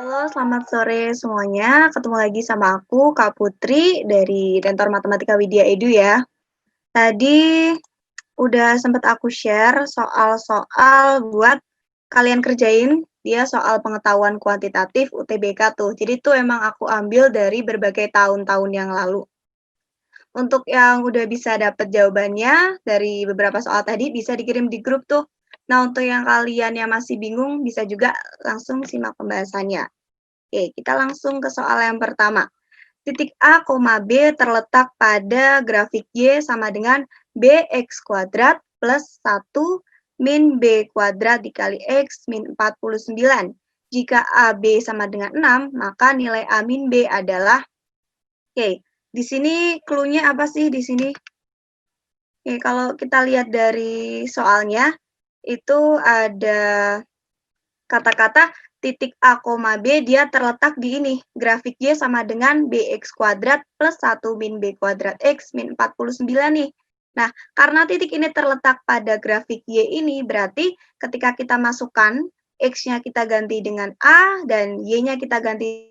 Halo, selamat sore semuanya. Ketemu lagi sama aku, Kak Putri dari Dentor Matematika Widya Edu ya. Tadi udah sempet aku share soal-soal buat kalian kerjain, dia soal pengetahuan kuantitatif UTBK tuh. Jadi itu emang aku ambil dari berbagai tahun-tahun yang lalu. Untuk yang udah bisa dapet jawabannya dari beberapa soal tadi bisa dikirim di grup tuh. Nah, untuk yang kalian yang masih bingung bisa juga langsung simak pembahasannya. Oke, kita langsung ke soal yang pertama. Titik A, B terletak pada grafik Y sama dengan BX kuadrat plus 1 min B kuadrat dikali X min 49. Jika AB sama dengan 6, maka nilai A min B adalah, oke, di sini clue-nya apa sih di sini? Oke, kalau kita lihat dari soalnya, itu ada kata-kata titik A, B dia terletak di ini, grafik Y sama dengan BX kuadrat plus 1 min B kuadrat X min 49 nih. Nah, karena titik ini terletak pada grafik Y ini, berarti ketika kita masukkan, X-nya kita ganti dengan A dan Y-nya kita ganti,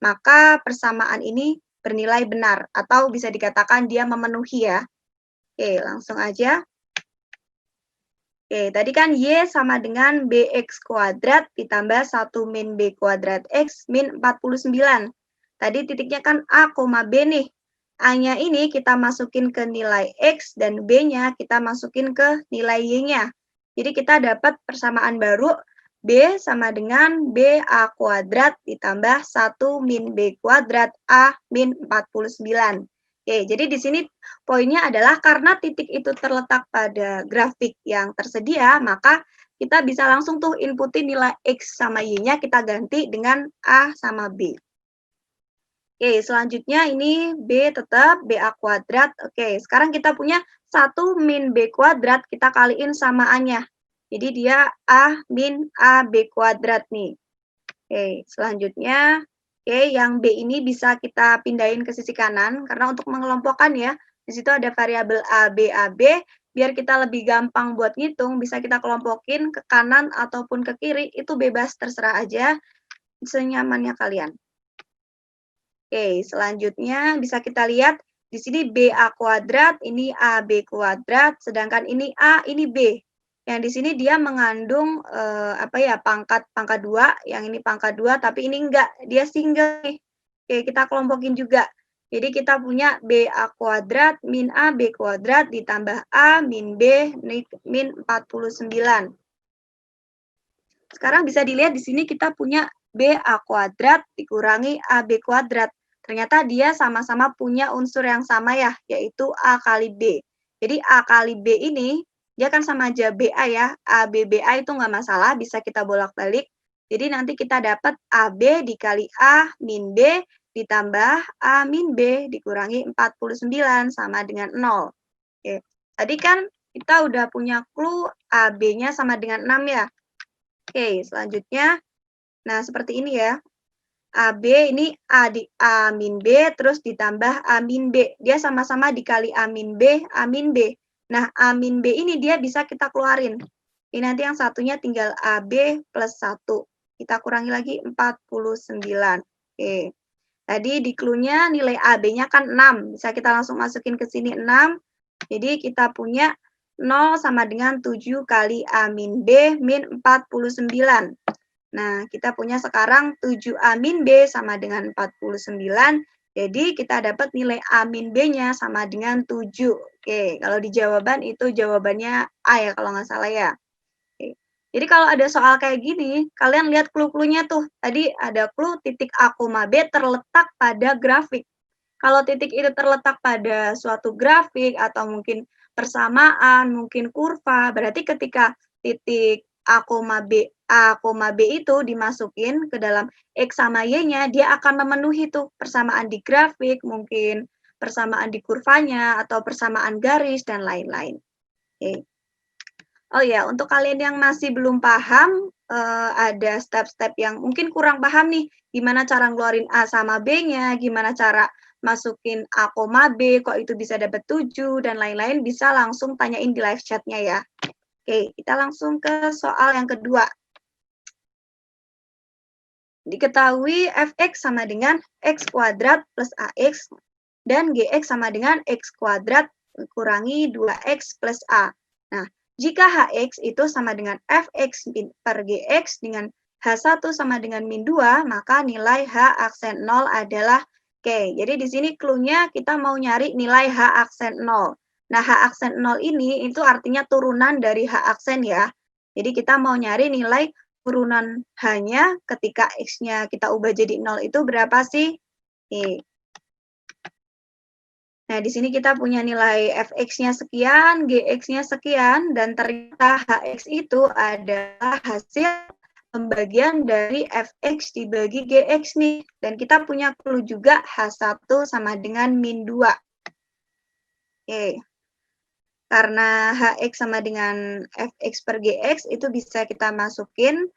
maka persamaan ini bernilai benar, atau bisa dikatakan dia memenuhi ya. Oke, langsung aja. Oke, tadi kan Y sama dengan BX kuadrat ditambah 1 min B kuadrat X min 49. Tadi titiknya kan A, B nih. A-nya ini kita masukin ke nilai X dan B-nya kita masukin ke nilai Y-nya. Jadi kita dapat persamaan baru B sama dengan BA kuadrat ditambah 1 min B kuadrat A min 49. Oke, jadi di sini poinnya adalah karena titik itu terletak pada grafik yang tersedia, maka kita bisa langsung tuh inputin nilai X sama Y-nya kita ganti dengan A sama B. Oke, selanjutnya ini B tetap BA kuadrat. Oke, sekarang kita punya 1 min B kuadrat, kita kaliin sama A-nya. Jadi dia A min AB kuadrat nih. Oke, selanjutnya, yang B ini bisa kita pindahin ke sisi kanan, karena untuk mengelompokkan ya, di situ ada variabel A, B, biar kita lebih gampang buat ngitung, bisa kita kelompokin ke kanan ataupun ke kiri, itu bebas, terserah aja, senyamannya kalian. Oke, selanjutnya bisa kita lihat, di sini BA kuadrat, ini AB kuadrat, sedangkan ini A, ini B. Yang di sini dia mengandung pangkat 2, yang ini pangkat 2, tapi ini enggak, dia single nih. Oke, kita kelompokin juga. Jadi kita punya BA kuadrat min AB kuadrat ditambah A min B min 49. Sekarang bisa dilihat di sini kita punya BA kuadrat dikurangi AB kuadrat. Ternyata dia sama-sama punya unsur yang sama ya, yaitu A kali B. Jadi A kali B ini dia kan sama aja BA ya, AB BA itu nggak masalah, bisa kita bolak-balik. Jadi nanti kita dapat AB dikali A min B ditambah A min B dikurangi 49 sama dengan 0. Oke. Tadi kan kita udah punya clue AB-nya sama dengan 6 ya. Oke, selanjutnya, nah seperti ini ya. AB ini A di A min B, terus ditambah A min B. Dia sama-sama dikali A min B, A min B. Nah, A min B ini dia bisa kita keluarin. Ini nanti yang satunya tinggal AB plus 1. Kita kurangi lagi 49. Oke. Tadi di clue-nya nilai AB-nya kan 6. Bisa kita langsung masukin ke sini 6. Jadi kita punya 0 sama dengan 7 kali A min B min 49. Nah, kita punya sekarang 7A min B sama dengan 49. Jadi, kita dapat nilai A min B-nya sama dengan 7. Oke, kalau di jawaban itu jawabannya A ya, kalau nggak salah ya. Oke. Jadi, kalau ada soal kayak gini, kalian lihat clue-cluenya tuh. Tadi ada clue titik A, B terletak pada grafik. Kalau titik itu terletak pada suatu grafik atau mungkin persamaan, mungkin kurva, berarti ketika titik A, B itu dimasukin ke dalam X sama Y-nya, dia akan memenuhi tuh persamaan di grafik, mungkin persamaan di kurvanya, atau persamaan garis, dan lain-lain. Oke. Oh ya, untuk kalian yang masih belum paham, ada step-step yang mungkin kurang paham nih, gimana cara ngeluarin A sama B-nya, gimana cara masukin A, B, kok itu bisa dapat 7, dan lain-lain, bisa langsung tanyain di live chat-nya ya. Oke, kita langsung ke soal yang kedua. Diketahui fx sama dengan x kuadrat plus ax dan gx sama dengan x kuadrat kurangi 2x plus a. Nah, jika hx itu sama dengan fx per gx dengan h1 sama dengan min 2, maka nilai h aksen 0 adalah Oke, jadi di sini clue-nya kita mau nyari nilai H aksen 0. Nah, H aksen 0 ini itu artinya turunan dari H aksen ya. Jadi kita mau nyari nilai turunan H-nya ketika X-nya kita ubah jadi 0 itu berapa sih? Oke. Nah, di sini kita punya nilai fx-nya sekian, gx-nya sekian, dan ternyata hx itu adalah hasil pembagian dari fx dibagi gx nih. Dan kita punya clue juga H1 sama dengan min 2. Oke. Karena hx sama dengan fx per gx itu bisa kita masukin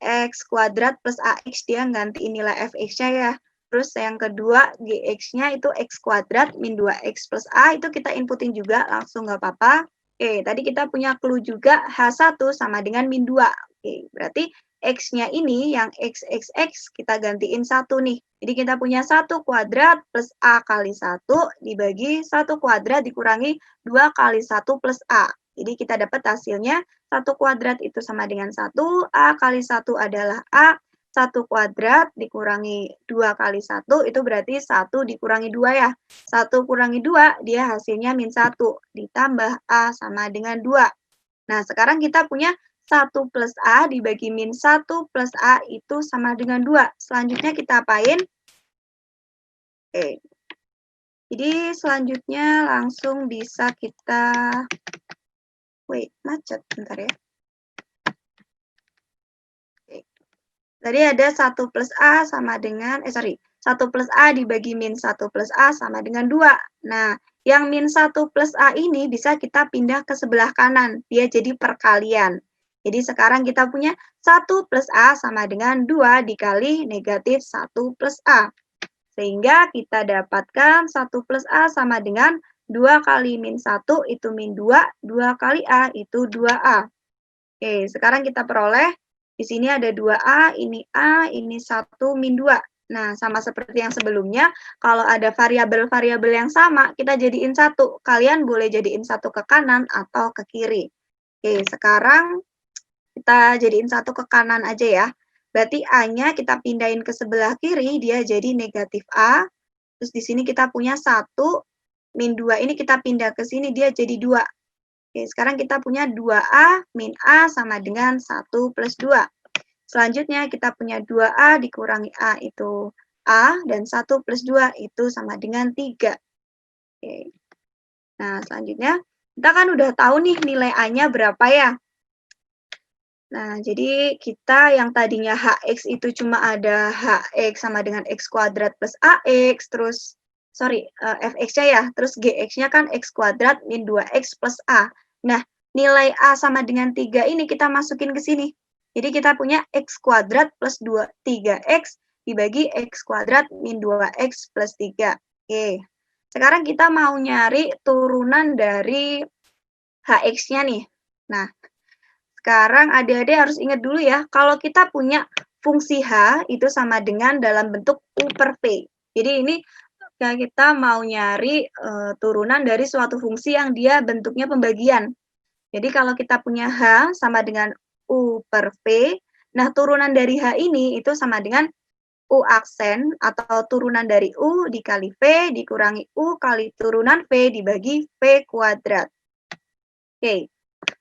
x kuadrat plus ax, dia gantiin nilai fx-nya ya. Terus yang kedua, gx-nya itu x kuadrat min 2x plus a, itu kita inputin juga, langsung nggak apa-apa. Oke, tadi kita punya clue juga H1 sama dengan min 2. Oke, berarti X-nya ini yang XXX kita gantiin 1 nih. Jadi kita punya 1 kuadrat plus A kali 1 dibagi 1 kuadrat dikurangi 2 kali 1 plus A. Jadi kita dapat hasilnya 1 kuadrat itu sama dengan 1, A kali 1 adalah A, 1 kuadrat dikurangi 2 kali 1, itu berarti 1 dikurangi 2 ya. 1 kurangi 2, dia hasilnya min 1, ditambah A sama dengan 2. Nah, sekarang kita punya 1 plus A dibagi min 1 plus A itu sama dengan 2. Selanjutnya kita apain? Oke. Jadi selanjutnya langsung bisa kita... Wait, macet. Bentar ya. Oke. Tadi ada 1 plus A sama dengan... 1 plus A dibagi min 1 plus A sama dengan 2. Nah, yang min 1 plus A ini bisa kita pindah ke sebelah kanan. Dia jadi perkalian. Jadi sekarang kita punya 1 plus A sama dengan 2 dikali negatif 1 plus A. Sehingga kita dapatkan 1 plus A sama dengan 2 kali min 1 itu min 2, 2 kali A itu 2A. Oke, sekarang kita peroleh, di sini ada 2A, ini A, ini 1 min 2. Nah, sama seperti yang sebelumnya, kalau ada variabel-variabel yang sama, kita jadiin 1. Kalian boleh jadiin 1 ke kanan atau ke kiri. Oke, sekarang kita jadiin 1 ke kanan aja ya. Berarti A-nya kita pindahin ke sebelah kiri, dia jadi negatif A. Terus di sini kita punya 1, min 2 ini kita pindah ke sini, dia jadi 2. Oke, sekarang kita punya 2A min A sama dengan 1 plus 2. Selanjutnya kita punya 2A dikurangi A itu A, dan 1 plus 2 itu sama dengan 3. Oke. Nah, selanjutnya kita kan udah tahu nih nilai A-nya berapa ya. Nah, jadi kita yang tadinya hx itu cuma ada hx sama dengan x kuadrat plus ax, terus, fx-nya ya, terus gx-nya kan x kuadrat min 2x plus a. Nah, nilai a sama dengan 3 ini kita masukin ke sini. Jadi kita punya x kuadrat plus 3x dibagi x kuadrat min 2x plus 3. Oke, sekarang kita mau nyari turunan dari hx-nya nih. Nah, sekarang adik-adik harus ingat dulu ya, kalau kita punya fungsi H itu sama dengan dalam bentuk U per V. Jadi ini kita mau nyari turunan dari suatu fungsi yang dia bentuknya pembagian. Jadi kalau kita punya H sama dengan U per V, nah turunan dari H ini itu sama dengan U aksen atau turunan dari U dikali V dikurangi U kali turunan V dibagi V kuadrat. Oke.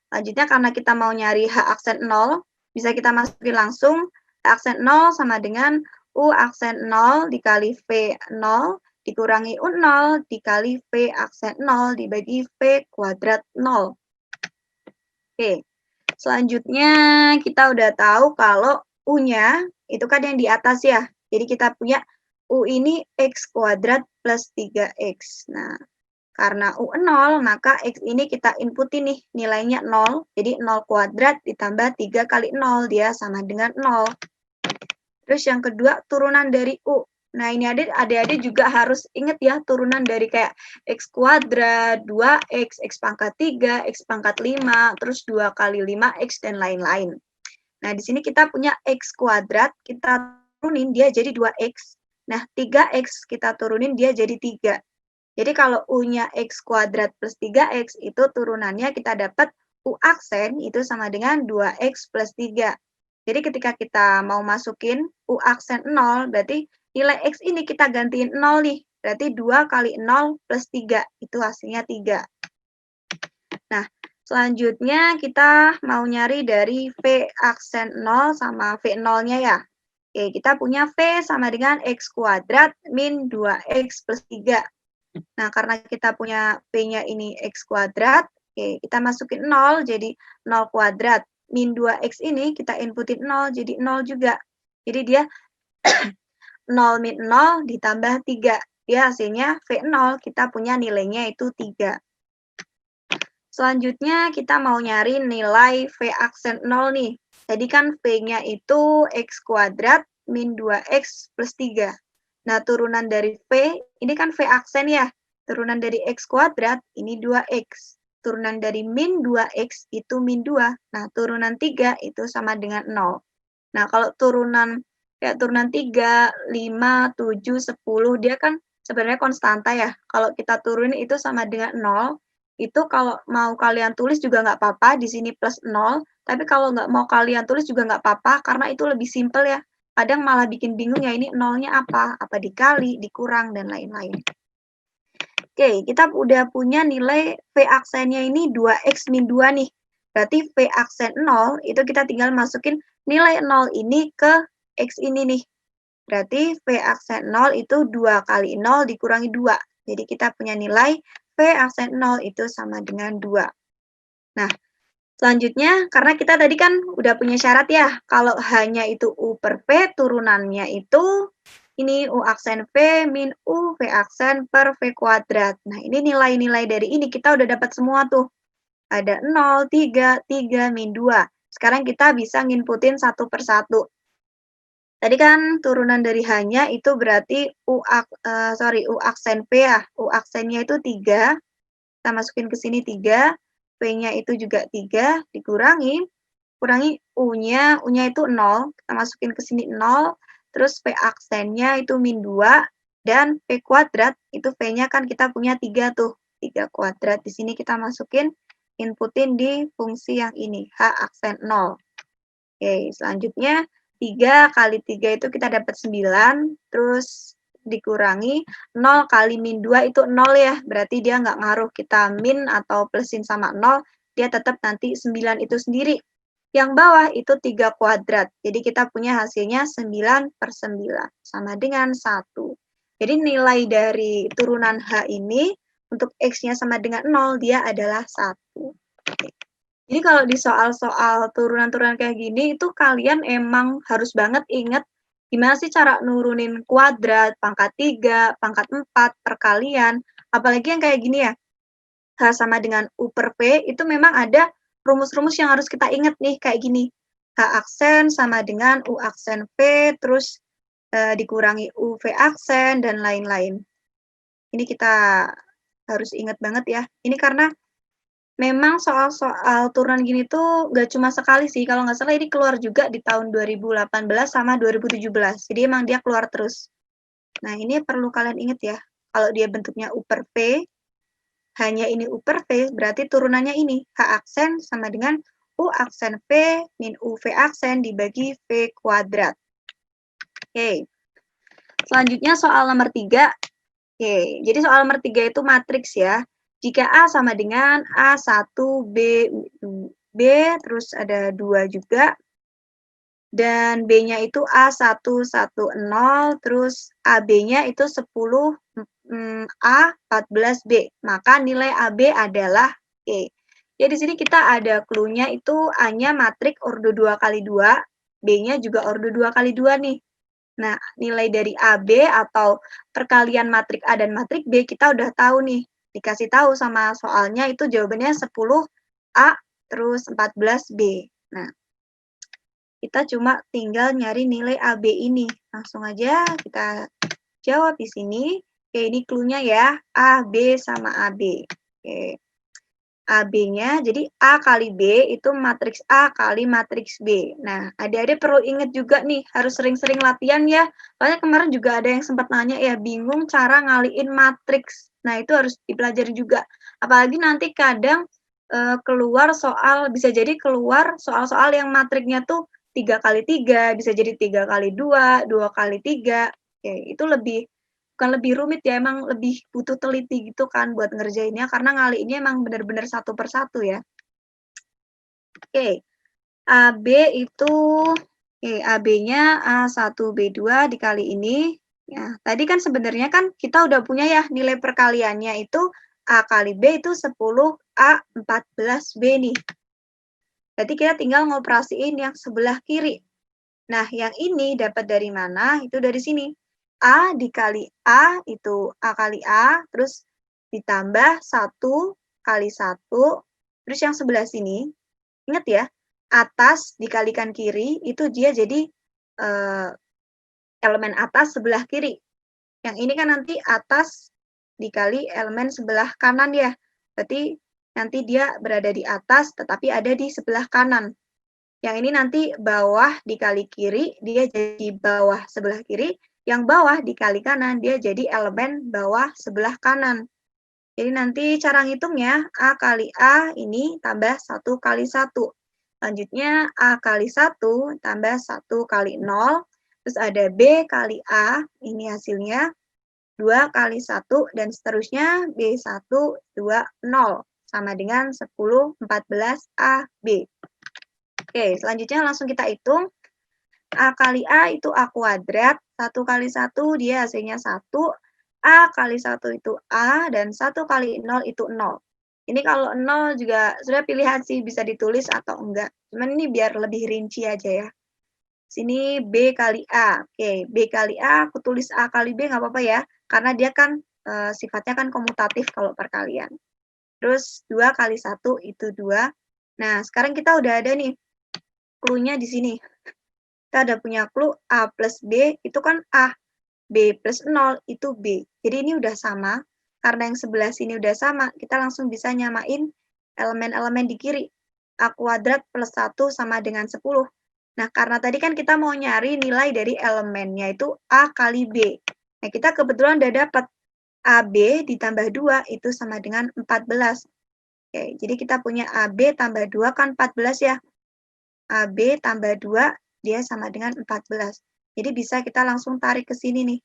Selanjutnya karena kita mau nyari H aksen 0, bisa kita masukin langsung H aksen 0 sama dengan U aksen 0 dikali V 0 dikurangi U0 dikali V aksen 0 dibagi V kuadrat 0. Oke, selanjutnya kita udah tahu kalau U-nya itu kan yang di atas ya. Jadi kita punya U ini X kuadrat plus 3X. Nah, karena U 0, maka X ini kita inputin nih, nilainya 0. Jadi 0 kuadrat ditambah 3 kali 0, dia sama dengan 0. Terus yang kedua, turunan dari U. Nah, ini adik-adik juga harus ingat ya, turunan dari kayak X kuadrat, 2X, X pangkat 3, X pangkat 5, terus 2 kali 5X, dan lain-lain. Nah, di sini kita punya X kuadrat, kita turunin dia jadi 2X. Nah, 3X kita turunin dia jadi 3. Jadi kalau U-nya X kuadrat plus 3X itu turunannya kita dapat U aksen itu sama dengan 2X plus 3. Jadi ketika kita mau masukin U aksen 0, berarti nilai X ini kita gantiin 0 nih. Berarti 2 kali 0 plus 3, itu hasilnya 3. Nah, selanjutnya kita mau nyari dari V aksen 0 sama V0-nya ya. Oke, kita punya V sama dengan X kuadrat min 2X plus 3. Nah, karena kita punya V-nya ini X kuadrat, oke, kita masukin 0, jadi 0 kuadrat. Min 2X ini kita inputin 0, jadi 0 juga. Jadi dia 0 min 0 ditambah 3. Dia hasilnya V0, kita punya nilainya itu 3. Selanjutnya kita mau nyari nilai V aksen 0 nih. Tadi kan V-nya itu X kuadrat min 2X plus 3. Nah, turunan dari V, ini kan V aksen ya. Turunan dari X kuadrat, ini 2X. Turunan dari min 2X itu min 2. Nah, turunan 3 itu sama dengan 0. Nah, kalau turunan 3, 5, 7, 10, dia kan sebenarnya konstanta ya. Kalau kita turunin itu sama dengan 0. Itu kalau mau kalian tulis juga nggak apa-apa, di sini plus 0. Tapi kalau nggak mau kalian tulis juga nggak apa-apa, karena itu lebih simpel ya. Kadang malah bikin bingung ya, ini nolnya apa dikali, dikurang, dan lain-lain. Oke, kita udah punya nilai V aksennya ini 2X min 2 nih. Berarti V aksen 0, itu kita tinggal masukin nilai 0 ini ke X ini nih. Berarti V aksen 0 itu 2 kali 0 dikurangi 2. Jadi kita punya nilai V aksen 0 itu sama dengan 2. Nah, selanjutnya, karena kita tadi kan udah punya syarat ya, kalau hanya itu U per V, turunannya itu ini U aksen V min U V aksen per V kuadrat. Nah, ini nilai-nilai dari ini kita udah dapat semua tuh. Ada 0, 3, 3, min 2. Sekarang kita bisa nginputin satu per satu. Tadi kan turunan dari hanya itu berarti U aksen V ya. U aksennya itu 3. Kita masukin ke sini 3. V-nya itu juga 3. Kurangi U-nya. U-nya itu 0. Kita masukin ke sini 0. Terus V aksennya itu min 2. Dan V kuadrat, itu V-nya kan kita punya 3 tuh. 3 kuadrat. Di sini kita masukin, inputin di fungsi yang ini. H aksen 0. Oke, selanjutnya 3 kali 3 itu kita dapat 9, terus dikurangi 0 kali min 2 itu 0 ya, berarti dia nggak ngaruh kita min atau plusin sama 0, dia tetap nanti 9 itu sendiri. Yang bawah itu 3 kuadrat, jadi kita punya hasilnya 9 per 9, sama dengan 1. Jadi nilai dari turunan H ini, untuk X-nya sama dengan 0, dia adalah 1. Jadi kalau di soal-soal turunan-turunan kayak gini, itu kalian emang harus banget inget gimana sih cara nurunin kuadrat, pangkat 3, pangkat 4, perkalian. Apalagi yang kayak gini ya, H sama dengan U per V, itu memang ada rumus-rumus yang harus kita inget nih, kayak gini. H aksen sama dengan U aksen V, terus dikurangi U V aksen, dan lain-lain. Ini kita harus inget banget ya. Ini karena memang soal-soal turunan gini tuh nggak cuma sekali sih, kalau nggak salah ini keluar juga di tahun 2018 sama 2017. Jadi emang dia keluar terus. Nah, ini perlu kalian ingat ya. Kalau dia bentuknya U per V, hanya ini U per V, berarti turunannya ini. H aksen sama dengan U aksen V min U V aksen dibagi V kuadrat. Oke. Selanjutnya soal nomor 3. Oke, jadi soal nomor 3 itu matriks ya. Jika A sama dengan A1, B, terus ada 2 juga, dan B-nya itu A1, 1, 0, terus AB-nya itu 10, A, 14B. Maka nilai AB adalah E. Ya, di sini kita ada clue-nya itu A-nya matrik ordo 2 kali 2, B-nya juga ordo 2 kali 2 nih. Nah, nilai dari AB atau perkalian matrik A dan matrik B kita udah tahu nih. Dikasih tahu sama soalnya itu jawabannya 10A terus 14B. Nah, kita cuma tinggal nyari nilai AB ini. Langsung aja kita jawab di sini. Oke, ini clue-nya ya. A, B, sama AB. Oke. AB-nya, jadi A kali B itu matriks A kali matriks B. Nah, adik-adik perlu ingat juga nih, harus sering-sering latihan ya. Soalnya kemarin juga ada yang sempat nanya ya, bingung cara ngaliin matriks. Nah, itu harus dipelajari juga. Apalagi nanti kadang keluar soal, bisa jadi keluar soal-soal yang matriknya tuh 3 kali 3, bisa jadi 3 kali 2, 2 kali 3. Oke, itu bukan lebih rumit ya, emang lebih butuh teliti gitu kan buat ngerjainnya, karena ngaliinnya emang bener-bener satu per satu ya. Oke, AB itu, AB-nya A1, B2 dikali ini. Ya, tadi kan sebenarnya kan kita udah punya ya nilai perkaliannya itu A kali B itu 10, A 14B nih. Berarti kita tinggal ngoperasiin yang sebelah kiri. Nah, yang ini dapat dari mana? Itu dari sini. A dikali A itu A kali A, terus ditambah 1 kali 1, terus yang sebelah sini, ingat ya, atas dikalikan kiri, itu dia jadi elemen atas sebelah kiri. Yang ini kan nanti atas dikali elemen sebelah kanan ya. Berarti nanti dia berada di atas, tetapi ada di sebelah kanan. Yang ini nanti bawah dikali kiri, dia jadi bawah sebelah kiri. Yang bawah dikali kanan, dia jadi elemen bawah sebelah kanan. Jadi nanti cara ngitungnya, A kali A ini tambah 1 kali 1. Selanjutnya, A kali 1 tambah 1 kali 0. Terus ada B kali A, ini hasilnya 2 kali 1, dan seterusnya B1, 2, 0. Sama dengan 10, 14, AB. Oke, selanjutnya langsung kita hitung. A kali A itu A kuadrat, 1 kali 1 dia hasilnya 1, A kali 1 itu A, dan 1 kali 0 itu 0. Ini kalau 0 juga sudah pilihan sih, bisa ditulis atau enggak. Cuman ini biar lebih rinci aja ya. Sini B kali A. Oke, B kali A, aku tulis A kali B nggak apa-apa ya, karena dia kan sifatnya kan komutatif kalau perkalian. Terus 2 kali 1 itu 2. Nah, sekarang kita udah ada nih clue-nya di sini. Kita ada punya clue A plus B itu kan A, B plus 0 itu B. Jadi ini udah sama, karena yang sebelah sini udah sama, kita langsung bisa nyamain elemen-elemen di kiri. A kuadrat plus 1 sama dengan 10. Nah, karena tadi kan kita mau nyari nilai dari elemennya itu A kali B. Nah, kita kebetulan udah dapat AB ditambah 2 itu sama dengan 14. Oke, jadi kita punya AB tambah 2 kan 14 ya. AB tambah 2 dia sama dengan 14. Jadi bisa kita langsung tarik ke sini nih.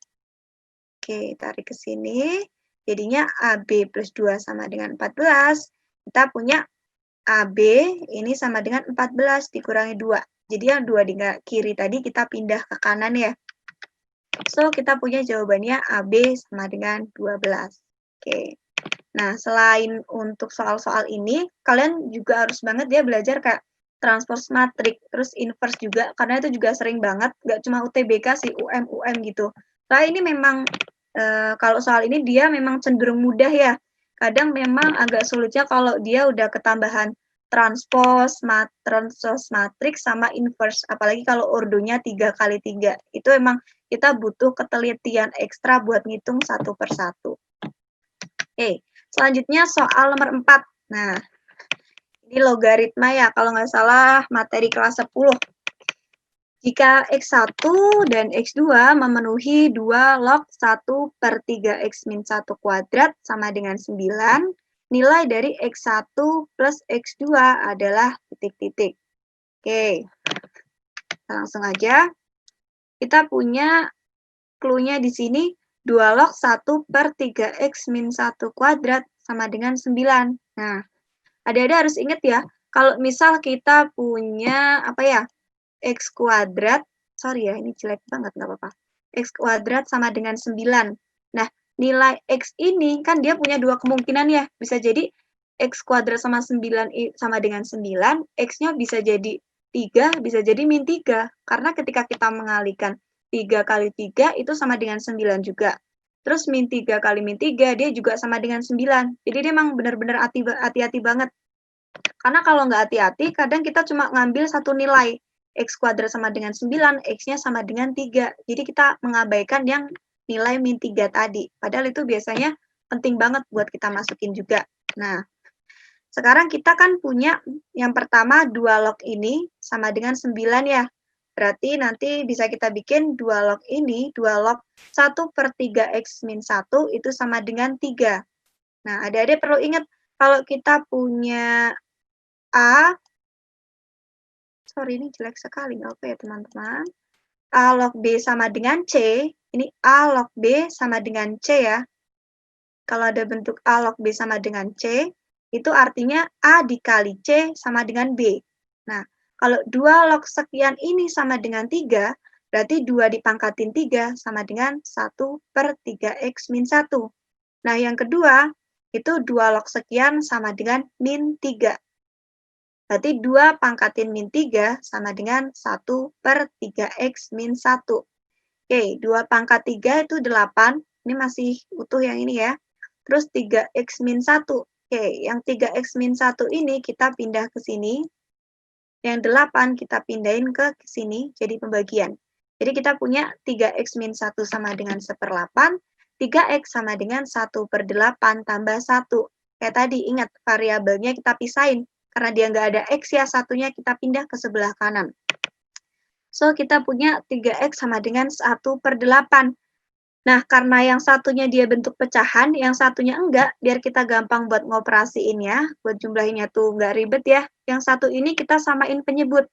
Oke, tarik ke sini. Jadinya AB plus 2 sama dengan 14. Kita punya AB ini sama dengan 14 dikurangi 2. Jadi yang 2 di kiri tadi kita pindah ke kanan ya. So, kita punya jawabannya AB sama dengan 12. Oke. Nah, selain untuk soal-soal ini, kalian juga harus banget ya belajar kayak transpose matrik, terus inverse juga, karena itu juga sering banget, nggak cuma UTBK sih, UM gitu. Nah, ini memang, kalau soal ini dia memang cenderung mudah ya. Kadang memang agak sulitnya kalau dia udah ketambahan transpose matrik sama inverse, apalagi kalau ordonya 3 kali 3. Itu emang kita butuh ketelitian ekstra buat ngitung satu per satu. Oke, selanjutnya soal nomor 4. Nah, ini logaritma ya, kalau nggak salah materi kelas 10. Jika X1 dan X2 memenuhi 2 log 1 per 3X min 1 kuadrat sama dengan 9, nilai dari X1 plus X2 adalah titik-titik. Oke, langsung aja. Kita punya clue-nya di sini, 2 log 1 per 3X min 1 kuadrat sama dengan 9. Nah, adik-adik harus ingat ya, kalau misal kita punya, X kuadrat, sorry ya, ini jelek banget, nggak apa-apa. X kuadrat sama dengan 9. Nah, nilai X ini kan dia punya 2 kemungkinan ya, bisa jadi X kuadrat sama 9 sama dengan 9, X-nya bisa jadi 3, bisa jadi min 3. Karena ketika kita mengalikan 3 kali 3 itu sama dengan 9 juga. Terus min 3 kali min 3 dia juga sama dengan 9. Jadi dia memang benar-benar hati-hati banget. Karena kalau nggak hati-hati, kadang kita cuma ngambil satu nilai. X kuadrat sama dengan 9, X-nya sama dengan 3. Jadi kita mengabaikan yang nilai min 3 tadi. Padahal itu biasanya penting banget buat kita masukin juga. Nah, sekarang kita kan punya yang pertama 2 log ini sama dengan 9 ya. Berarti nanti bisa kita bikin 2 log ini, 2 log 1/3 X min 1 itu sama dengan 3. Nah, adik-adik perlu ingat, kalau kita punya A, sorry ini jelek sekali, nggak apa ya teman-teman. A log B sama dengan C, ini A log B sama dengan C ya. Kalau ada bentuk A log B sama dengan C, itu artinya A dikali C sama dengan B. Nah, kalau 2 log sekian ini sama dengan 3, berarti 2 dipangkatin 3 sama dengan 1/3 X min 1. Nah, yang kedua, itu 2 log sekian sama dengan min 3. Berarti 2 pangkatin min 3 sama dengan 1/3 X min 1. Oke, 2 pangkat 3 itu 8. Ini masih utuh yang ini ya. Terus 3X min 1. Oke, yang 3X min 1 ini kita pindah ke sini. Yang 8 kita pindahin ke sini, jadi pembagian. Jadi kita punya 3X min 1 sama dengan 1/8. 3X sama dengan 1/8 tambah 1. Kayak tadi, ingat variabelnya kita pisahin. Karena dia nggak ada X ya, satunya kita pindah ke sebelah kanan. So, kita punya 3X sama dengan 1/8. Nah, karena yang satunya dia bentuk pecahan, yang satunya enggak, biar kita gampang buat ngoperasiin ya, buat jumlahinnya tuh nggak ribet ya. Yang satu ini kita samain penyebut.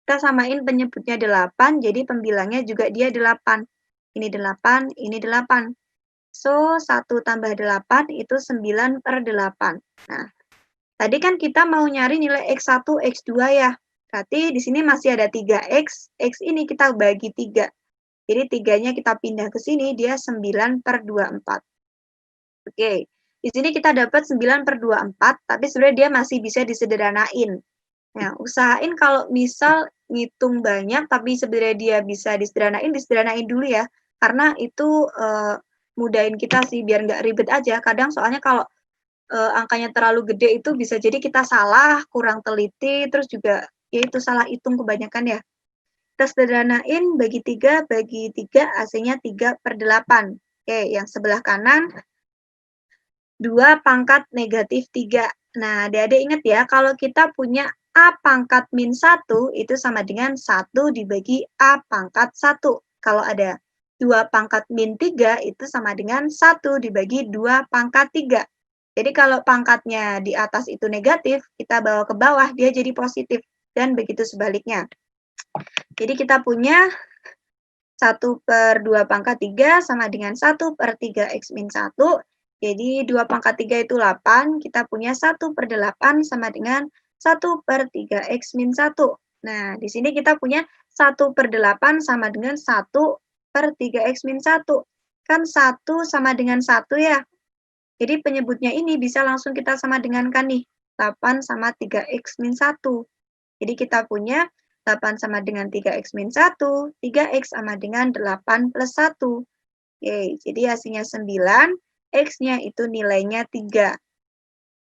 Kita samain penyebutnya 8, jadi pembilangnya juga dia 8. Ini 8, ini 8. So, 1 tambah 8 itu 9/8. Nah, tadi kan kita mau nyari nilai X1, X2 ya. Berarti di sini masih ada 3X, X ini kita bagi 3. Jadi 3-nya kita pindah ke sini, dia 9/24. Oke, di sini kita dapat 9/24, tapi sebenarnya dia masih bisa disederhanain. Nah, usahain kalau misal ngitung banyak, tapi sebenarnya dia bisa disederhanain dulu ya. Karena itu mudahin kita sih, biar nggak ribet aja. Kadang soalnya kalau angkanya terlalu gede itu bisa jadi kita salah, kurang teliti, terus juga ya itu salah hitung kebanyakan ya. Kita sederhanain, bagi 3, hasilnya 3/8. Oke, yang sebelah kanan, 2 pangkat negatif 3. Nah, adik-adik ingat ya, kalau kita punya A pangkat min 1, itu sama dengan 1 dibagi A pangkat 1. Kalau ada 2 pangkat min 3, itu sama dengan 1 dibagi 2 pangkat 3. Jadi kalau pangkatnya di atas itu negatif, kita bawa ke bawah, dia jadi positif. Dan begitu sebaliknya. Jadi kita punya 1/2 pangkat 3 sama dengan 1/3 X min 1. Jadi 2 pangkat 3 itu 8. Kita punya 1/8 sama dengan 1/3 X min 1. Nah, di sini kita punya 1/8 sama dengan 1/3 X min 1. Kan 1 sama dengan 1 ya. Jadi penyebutnya ini bisa langsung kita sama dengankan nih. 8 sama 3X min 1. Jadi kita punya 8 sama dengan 3X min 1, 3X sama dengan 8 plus 1. Oke, jadi hasilnya 9, X-nya itu nilainya 3.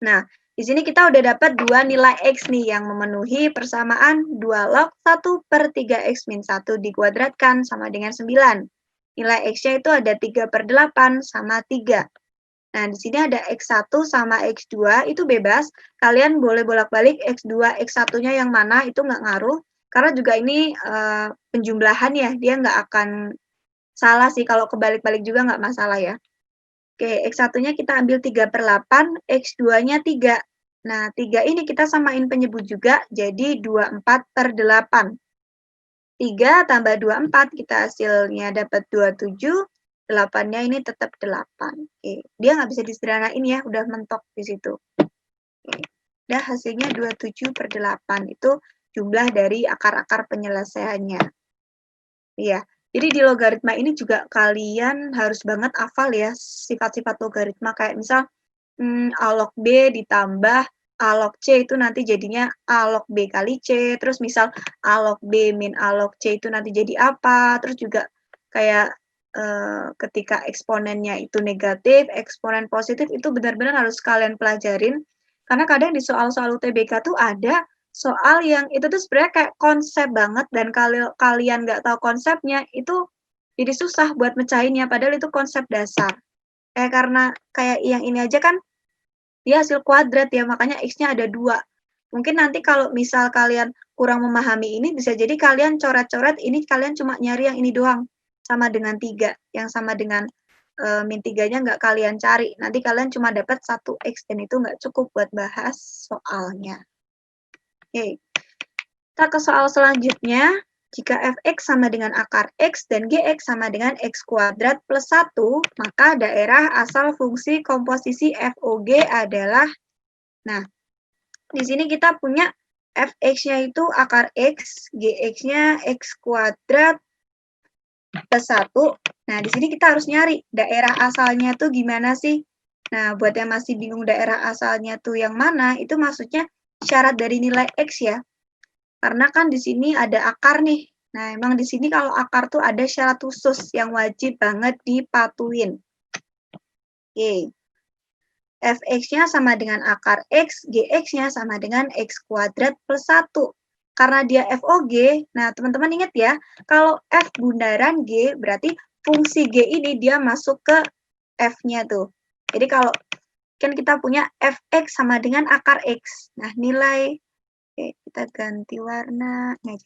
Nah, di sini kita udah dapat 2 nilai X nih yang memenuhi persamaan 2 log 1/3X min 1 dikuadratkan sama dengan 9. Nilai X-nya itu ada 3/8 sama 3. Nah, di sini ada X1 sama X2, itu bebas. Kalian boleh bolak-balik X2, X1-nya yang mana, itu nggak ngaruh. Karena juga ini penjumlahan ya, dia nggak akan salah sih, kalau kebalik-balik juga nggak masalah ya. Oke, X1-nya kita ambil 3/8, X2-nya 3. Nah, 3 ini kita samain penyebut juga, jadi 24/8. 3 tambah 24, kita hasilnya dapat 27, 8-nya ini tetap 8. Oke, dia nggak bisa disederhanain ya, udah mentok di situ. Oke, udah hasilnya 27/8, itu jumlah dari akar-akar penyelesaiannya. Iya, jadi di logaritma ini juga kalian harus banget hafal ya sifat-sifat logaritma, kayak misal A log B ditambah A log C itu nanti jadinya A log B kali C, terus misal A log B min A log C itu nanti jadi apa, terus juga kayak ketika eksponennya itu negatif, eksponen positif itu benar-benar harus kalian pelajarin, karena kadang di soal-soal UTBK tuh ada soal yang itu tuh sebenarnya kayak konsep banget dan kalian nggak tahu konsepnya, itu jadi susah buat mecahinnya, padahal itu konsep dasar. Karena kayak yang ini aja kan dia hasil kuadrat ya, makanya X-nya ada 2. Mungkin nanti kalau misal kalian kurang memahami ini, bisa jadi kalian coret-coret, ini kalian cuma nyari yang ini doang, sama dengan 3. Yang sama dengan min 3-nya nggak kalian cari. Nanti kalian cuma dapat 1X, dan itu nggak cukup buat bahas soalnya. Oke, kita ke soal selanjutnya. Jika fx sama dengan akar x dan gx sama dengan x kuadrat plus 1, maka daerah asal fungsi komposisi FOG adalah, nah, di sini kita punya fx-nya itu akar x, gx-nya x kuadrat plus 1. Nah, di sini kita harus nyari daerah asalnya tuh gimana sih? Nah, buat yang masih bingung daerah asalnya tuh yang mana, itu maksudnya syarat dari nilai x ya. Karena kan di sini ada akar nih. Nah, emang di sini kalau akar tuh ada syarat khusus yang wajib banget dipatuin. Oke. Fx-nya sama dengan akar x, gx-nya sama dengan x kuadrat plus 1. Karena dia FOG, nah teman-teman ingat ya, kalau F bundaran G, berarti fungsi G ini dia masuk ke F-nya tuh. Jadi kalau kan kita punya Fx sama dengan akar X. Nah, nilai, oke, kita ganti warna. Nah,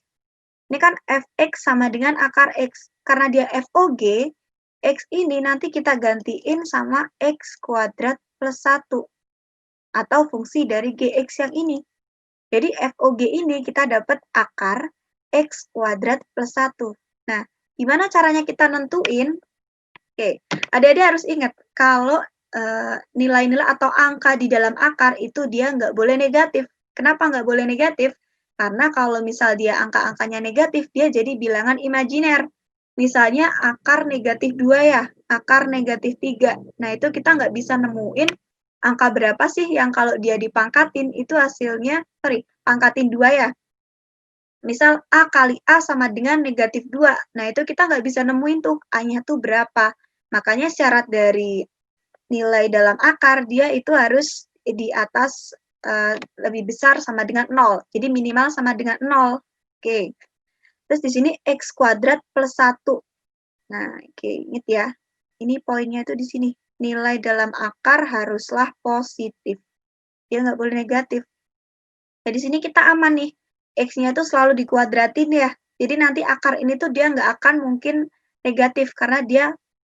ini kan Fx sama dengan akar X. Karena dia FOG, X ini nanti kita gantiin sama X kuadrat plus 1. Atau fungsi dari Gx yang ini. Jadi FOG ini kita dapat akar X kuadrat plus 1. Nah, gimana caranya kita nentuin? Oke, adik-adik harus ingat, kalau nilai-nilai atau angka di dalam akar itu dia nggak boleh negatif. Kenapa nggak boleh negatif? Karena kalau misal dia angka-angkanya negatif, dia jadi bilangan imajiner. Misalnya akar negatif 2 ya, akar negatif 3. Nah, itu kita nggak bisa nemuin angka berapa sih yang kalau dia dipangkatin, itu hasilnya, pangkatin 2 ya. Misal A kali A sama dengan negatif 2. Nah, itu kita nggak bisa nemuin tuh, A-nya tuh berapa. Makanya syarat dari nilai dalam akar, dia itu harus di atas lebih besar sama dengan 0. Jadi minimal sama dengan 0. Oke. Terus di sini X kuadrat plus 1. Nah, oke, ingat ya. Ini poinnya itu di sini. Nilai dalam akar haruslah positif. Dia nggak boleh negatif. Nah, di sini kita aman nih. X-nya tuh selalu dikuadratin ya. Jadi nanti akar ini tuh dia nggak akan mungkin negatif karena dia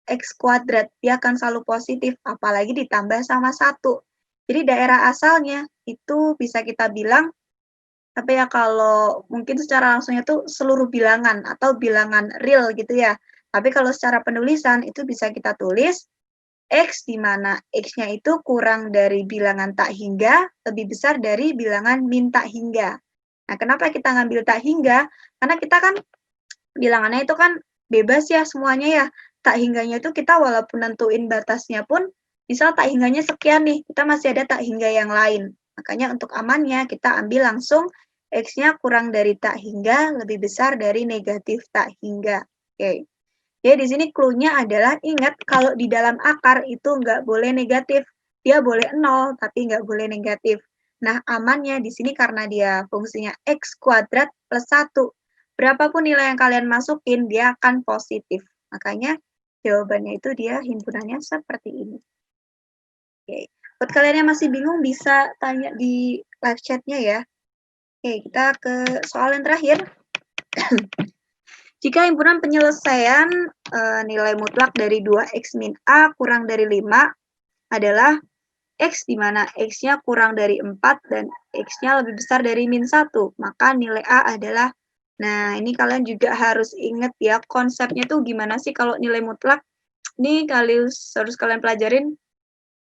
X kuadrat, dia akan selalu positif, apalagi ditambah sama 1. Jadi daerah asalnya itu bisa kita bilang, tapi ya kalau mungkin secara langsungnya tuh seluruh bilangan atau bilangan real gitu ya. Tapi kalau secara penulisan itu bisa kita tulis X di mana X-nya itu kurang dari bilangan tak hingga, lebih besar dari bilangan min tak hingga. Nah, kenapa kita ngambil tak hingga? Karena kita kan bilangannya itu kan bebas ya semuanya ya. Tak hingganya itu kita walaupun nentuin batasnya pun, misal tak hingganya sekian nih, kita masih ada tak hingga yang lain. Makanya untuk amannya kita ambil langsung X-nya kurang dari tak hingga, lebih besar dari negatif tak hingga. Oke. Jadi di sini clue-nya adalah ingat kalau di dalam akar itu nggak boleh negatif. Dia boleh 0, tapi nggak boleh negatif. Nah, amannya di sini karena dia fungsinya X kuadrat plus 1. Berapapun nilai yang kalian masukin, dia akan positif. Makanya jawabannya itu dia himpunannya seperti ini. Oke. Buat kalian yang masih bingung bisa tanya di live chat-nya ya. Oke, kita ke soal yang terakhir. Jika himpunan penyelesaian nilai mutlak dari 2x min A kurang dari 5 adalah X di mana X-nya kurang dari 4 dan X-nya lebih besar dari min 1, maka nilai A adalah, nah ini kalian juga harus ingat ya, konsepnya tuh gimana sih kalau nilai mutlak. Ini harus kalian pelajarin,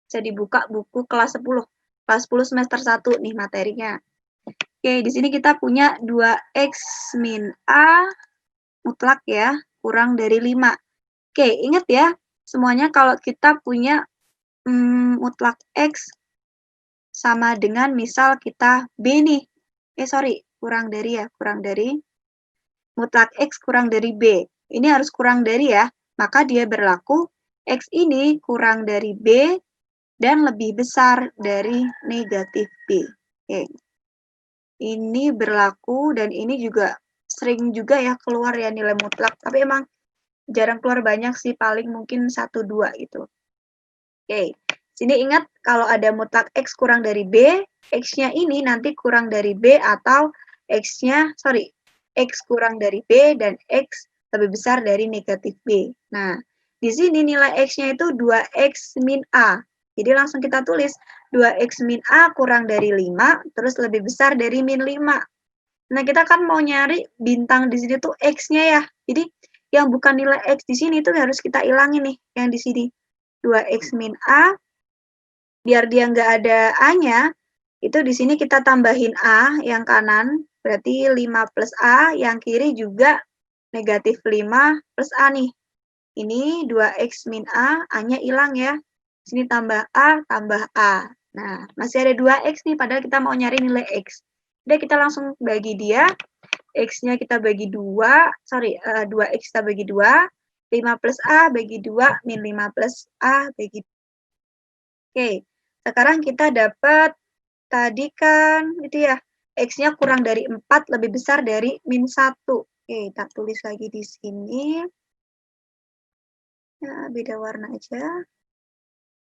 bisa dibuka buku kelas 10. Kelas 10 semester 1 nih materinya. Oke, di sini kita punya 2x min A mutlak ya, kurang dari 5. Oke, ingat ya, semuanya kalau kita punya mutlak X sama dengan misal kita B nih. Kurang dari mutlak X kurang dari B. Ini harus kurang dari ya, maka dia berlaku X ini kurang dari B dan lebih besar dari negatif B. Oke. Ini berlaku dan ini juga sering juga ya keluar ya nilai mutlak, tapi emang jarang keluar banyak sih, paling mungkin 1-2 gitu. Oke, Sini ingat kalau ada mutlak X kurang dari B, X-nya ini nanti kurang dari B atau X-nya, sorry, X kurang dari B dan X lebih besar dari negatif B. Nah, di sini nilai X-nya itu 2X min A. Jadi langsung kita tulis 2X min A kurang dari 5, terus lebih besar dari min 5. Nah, kita kan mau nyari bintang di sini tuh X-nya ya. Jadi, yang bukan nilai X di sini itu harus kita ilangin nih, yang di sini. 2X min A, biar dia nggak ada A-nya, itu di sini kita tambahin A yang kanan, berarti 5 plus A, yang kiri juga negatif 5 plus A nih. Ini 2X min A, A-nya hilang ya. Sini tambah A, tambah A. Nah, masih ada 2X nih, padahal kita mau nyari nilai X. Udah kita langsung bagi dia, X-nya kita bagi 2, 2X kita bagi 2, 5 plus A bagi 2, min 5 plus A bagi 2. Oke, sekarang kita dapat tadi kan itu ya, X-nya kurang dari 4 lebih besar dari min 1. Oke, kita tulis lagi di sini. Ya, beda warna aja.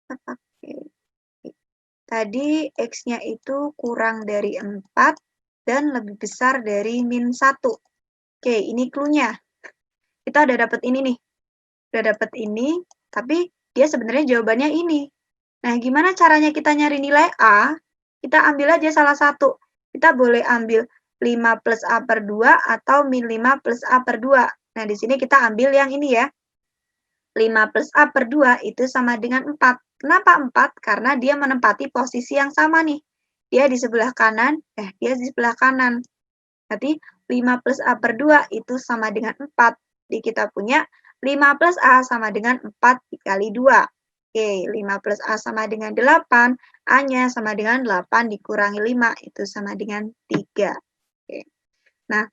Kita pakai. Tadi X-nya itu kurang dari 4 dan lebih besar dari min 1. Oke, ini clue-nya. Kita udah dapat ini nih. Udah dapat ini, tapi dia sebenarnya jawabannya ini. Nah, gimana caranya kita nyari nilai A? Kita ambil aja salah satu. Kita boleh ambil 5 plus A per 2 atau min 5 plus A per 2. Nah, di sini kita ambil yang ini ya. 5 plus A per 2 itu sama dengan 4. Kenapa 4? Karena dia menempati posisi yang sama nih. Dia di sebelah kanan, dia di sebelah kanan. Berarti 5 plus A per 2 itu sama dengan 4. Jadi kita punya 5 plus A sama dengan 4 dikali 2. Oke, 5 plus A sama dengan 8, A-nya sama dengan 8 dikurangi 5, itu sama dengan 3. Oke. Nah,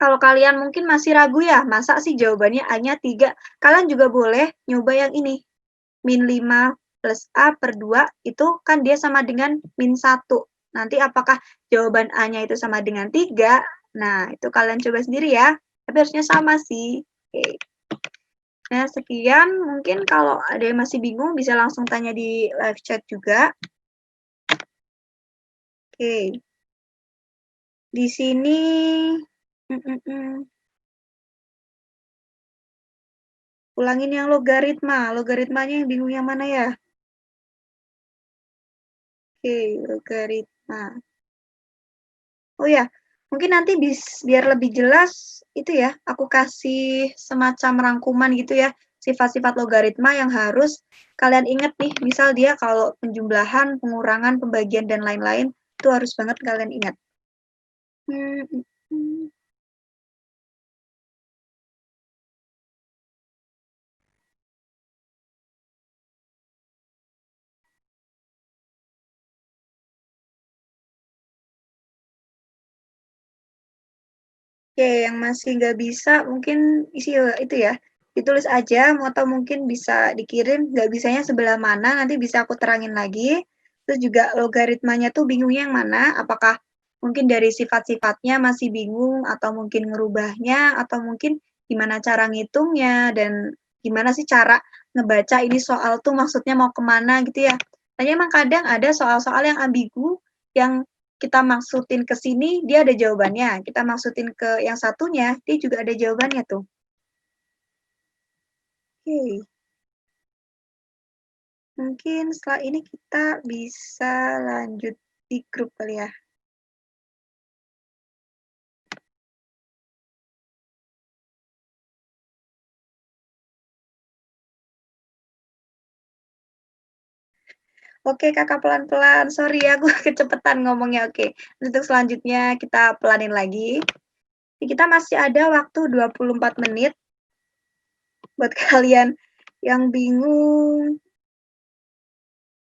kalau kalian mungkin masih ragu ya, masa sih jawabannya A-nya 3? Kalian juga boleh nyoba yang ini. Min 5 plus A per 2 itu kan dia sama dengan min 1. Nanti apakah jawaban A-nya itu sama dengan 3? Nah, itu kalian coba sendiri ya. Tapi harusnya sama sih. Oke. Nah, sekian. Mungkin kalau ada yang masih bingung, bisa langsung tanya di live chat juga. Oke. Di sini... Ulangin yang logaritma. Logaritmanya yang bingung yang mana ya? Oke, logaritma. Oh ya, mungkin nanti biar lebih jelas, itu ya, aku kasih semacam rangkuman gitu ya, sifat-sifat logaritma yang harus kalian ingat nih. Misal dia kalau penjumlahan, pengurangan, pembagian, dan lain-lain, itu harus banget kalian ingat. Oke, yang masih nggak bisa, mungkin isi itu ya, ditulis aja, atau mungkin bisa dikirim, nggak bisanya sebelah mana, nanti bisa aku terangin lagi. Terus juga logaritmanya tuh bingungnya yang mana, apakah mungkin dari sifat-sifatnya masih bingung, atau mungkin ngerubahnya, atau mungkin gimana cara ngitungnya, dan gimana sih cara ngebaca ini soal tuh maksudnya mau kemana gitu ya. Tanya emang kadang ada soal-soal yang ambigu, yang kita maksudin ke sini, dia ada jawabannya. Kita maksudin ke yang satunya, dia juga ada jawabannya tuh. Oke. Mungkin setelah ini kita bisa lanjut di grup kali ya. Oke, Kakak pelan-pelan. Sorry ya, gue kecepatan ngomongnya. Oke, untuk selanjutnya kita pelanin lagi. Kita masih ada waktu 24 menit buat kalian yang bingung.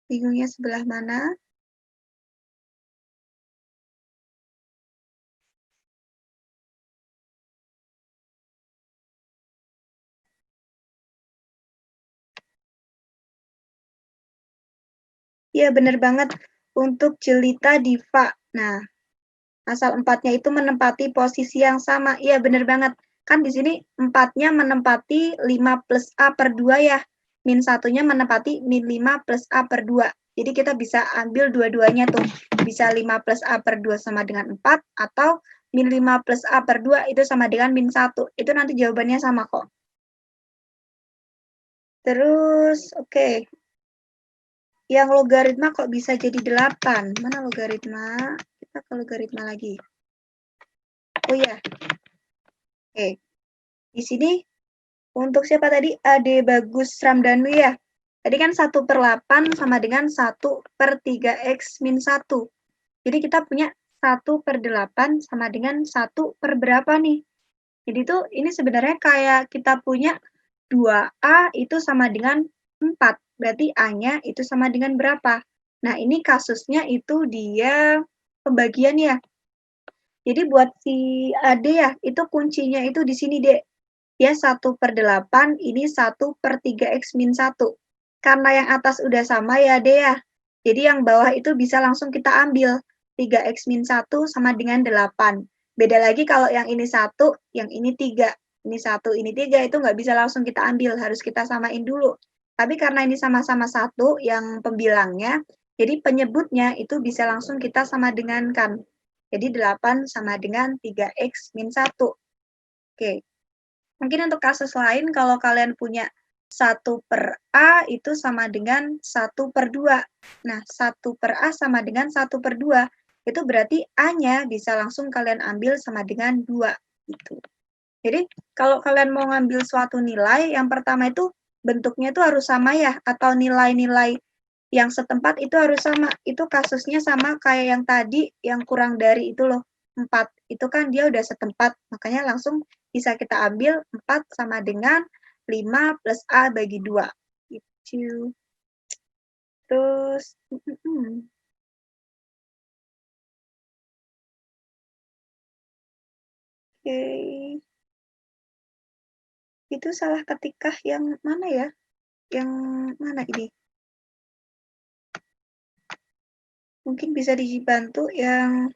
Bingungnya sebelah mana? Iya, bener banget. Untuk jelita diva. Nah, asal 4-nya itu menempati posisi yang sama. Iya, bener banget. Kan di sini 4-nya menempati 5 plus A per 2 ya. min 1-nya menempati min 5 plus A per 2. Jadi kita bisa ambil dua-duanya tuh. Bisa 5 plus A per 2 sama dengan 4, atau min 5 plus A per 2 itu sama dengan min 1. Itu nanti jawabannya sama kok. Terus, oke. Yang logaritma kok bisa jadi 8? Mana logaritma? Kita ke logaritma lagi. Oh iya. Oke. Di sini, untuk siapa tadi? Ade Bagus Ramdhanwi ya? Tadi kan 1/8 sama dengan 1/3x min 1. Jadi kita punya 1/8 sama dengan 1 per berapa nih? Jadi tuh ini sebenarnya kayak kita punya 2A itu sama dengan 4. Berarti A-nya itu sama dengan berapa? Nah, ini kasusnya itu dia pembagian ya. Jadi buat si Ade ya, itu kuncinya itu di sini, Dek. Dia 1/8, ini 1/3x min 1. Karena yang atas udah sama ya, Dek ya. Jadi yang bawah itu bisa langsung kita ambil. 3x min 1 sama dengan 8. Beda lagi kalau yang ini 1, yang ini 3. Ini 1, ini 3, itu nggak bisa langsung kita ambil, harus kita samain dulu. Tapi karena ini sama-sama 1, yang pembilangnya, jadi penyebutnya itu bisa langsung kita sama dengankan. Jadi 8 sama dengan 3x min 1. Oke. Mungkin untuk kasus lain, kalau kalian punya 1 per A itu sama dengan 1 per 2. Nah, 1 per A sama dengan 1 per 2. Itu berarti A-nya bisa langsung kalian ambil sama dengan 2. Gitu. Jadi, kalau kalian mau ngambil suatu nilai, yang pertama itu bentuknya itu harus sama ya, atau nilai-nilai yang setempat itu harus sama. Itu kasusnya sama kayak yang tadi, yang kurang dari itu loh, 4. Itu kan dia udah setempat, makanya langsung bisa kita ambil 4 sama dengan 5 plus A bagi 2. Gitu. Terus, oke. Itu salah ketikah yang mana ya? Yang mana ini? Mungkin bisa dibantu yang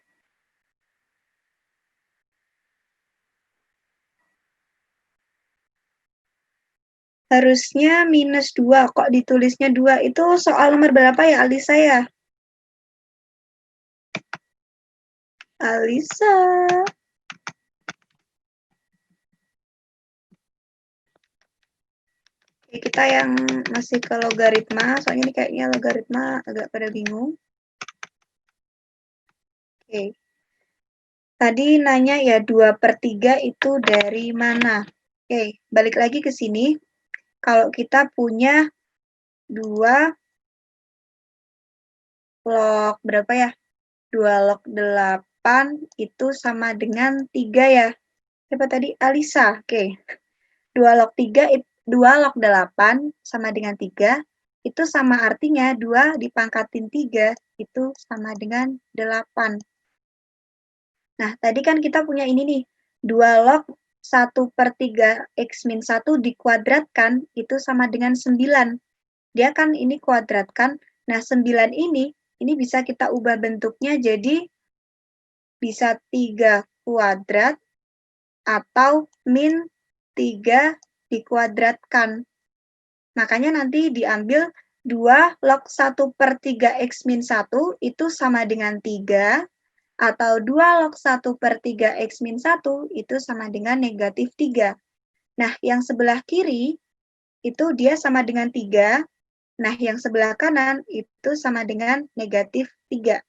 harusnya minus 2, kok ditulisnya 2? Itu soal nomor berapa ya, Alisa ya? Alisa. Oke, kita yang masih ke logaritma, soalnya ini kayaknya logaritma agak pada bingung. Oke. Tadi nanya ya 2/3 itu dari mana? Oke, balik lagi ke sini. Kalau kita punya 2 log berapa ya? 2 log 8 itu sama dengan 3 ya. Siapa tadi? Alisa. Oke. 2 log 8 sama dengan 3, itu sama artinya 2 dipangkatin 3, itu sama dengan 8. Nah, tadi kan kita punya ini nih, 2 log 1/3 X min 1 dikuadratkan, itu sama dengan 9. Dia kan ini kuadratkan, nah 9 ini bisa kita ubah bentuknya jadi bisa 3 kuadrat atau min 3 dikuadratkan. Makanya nanti diambil 2 log 1/3 X min 1 itu sama dengan 3, atau 2 log 1/3 X min 1 itu sama dengan negatif 3. Nah, yang sebelah kiri itu dia sama dengan 3, nah yang sebelah kanan itu sama dengan negatif 3.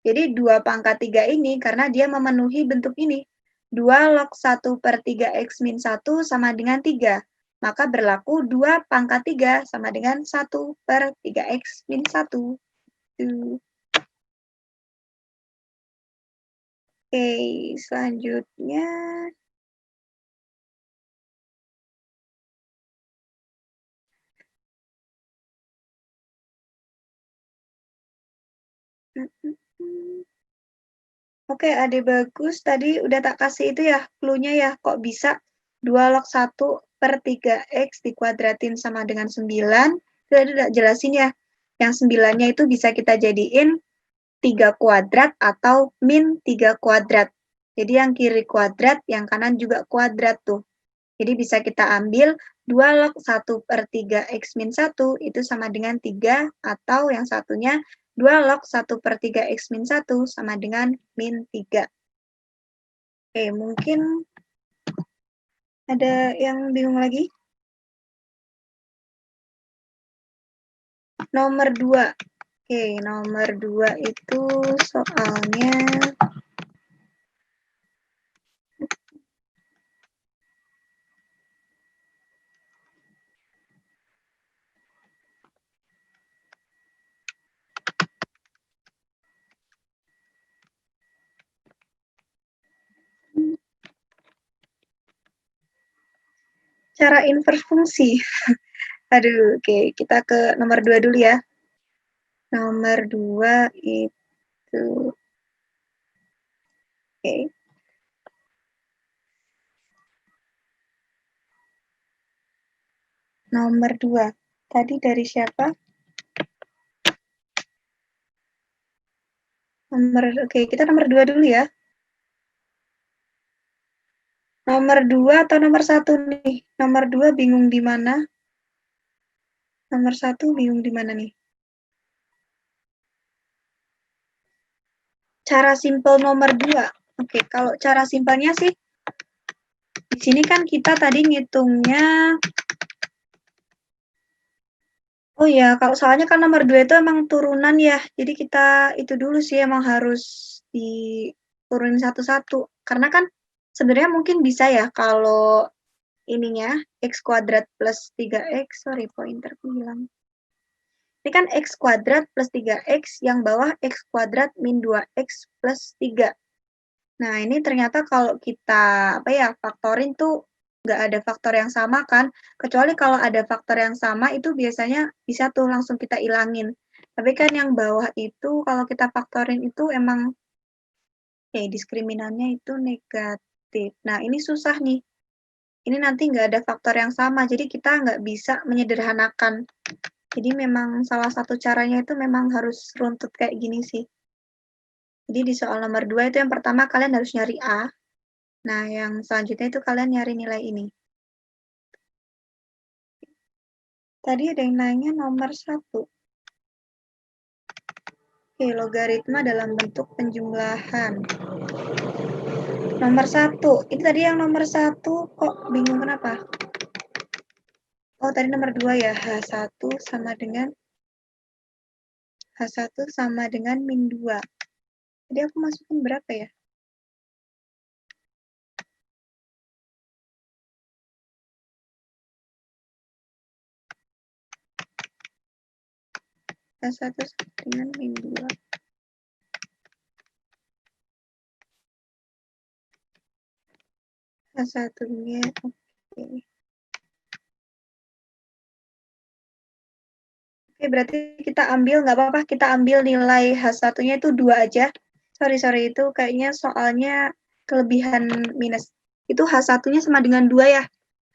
Jadi 2 pangkat 3 ini karena dia memenuhi bentuk ini. 2 log 1/3 X min 1 sama dengan 3. Maka berlaku 2 pangkat 3 sama dengan 1/3x min 1. Oke, selanjutnya. Oke, Ade Bagus. Tadi udah tak kasih itu ya, clue-nya ya. Kok bisa 2 log 1/3x dikuadratin sama dengan 9. Itu tadi udah jelasin ya. Yang 9-nya itu bisa kita jadiin 3 kuadrat atau min 3 kuadrat. Jadi yang kiri kuadrat, yang kanan juga kuadrat tuh. Jadi bisa kita ambil 2 log 1/3 X min 1 itu sama dengan 3, atau yang satunya 2 log 1/3 X min 1 sama dengan min 3. Oke, mungkin ada yang bingung lagi? Nomor 2. Oke, nomor 2 itu soalnya cara inverse fungsi. Aduh, oke, kita ke nomor 2 dulu ya. Nomor 2 itu, oke. Nomor 2. Tadi dari siapa? Oke, kita nomor 2 dulu ya. Nomor 2 atau nomor 1 nih? Nomor 2 bingung di mana? Nomor 1 bingung di mana nih? Cara simpel nomor 2. Oke, kalau cara simpelnya sih, di sini kan kita tadi ngitungnya, oh ya, kalau soalnya kan nomor 2 itu emang turunan ya, jadi kita itu dulu sih emang harus diturunin satu-satu. Karena kan sebenarnya mungkin bisa ya kalau ininya x kuadrat plus 3x, sorry pointerku hilang. Ini kan x kuadrat plus 3x, yang bawah x kuadrat min 2x plus 3. Nah, ini ternyata kalau kita faktorin tuh nggak ada faktor yang sama kan, kecuali kalau ada faktor yang sama itu biasanya bisa tuh langsung kita ilangin. Tapi kan yang bawah itu kalau kita faktorin itu emang diskriminannya itu negatif. Nah, ini susah nih. Ini nanti nggak ada faktor yang sama, jadi kita nggak bisa menyederhanakan. Jadi memang salah satu caranya itu memang harus runtut kayak gini sih. Jadi di soal nomor 2 itu yang pertama kalian harus nyari A. Nah, yang selanjutnya itu kalian nyari nilai ini. Tadi ada yang nanya nomor 1. Oke, logaritma dalam bentuk penjumlahan. Nomor 1. Itu tadi yang nomor 1 kok bingung kenapa? Oh, tadi nomor 2 ya. H1 sama dengan min 2. Jadi aku masukin berapa ya? H1 sama dengan min 2. H1-nya, oke. Oke, berarti kita ambil, nggak apa-apa, kita ambil nilai H1-nya itu 2 aja. Sorry, itu kayaknya soalnya kelebihan minus. Itu H1-nya sama dengan 2 ya.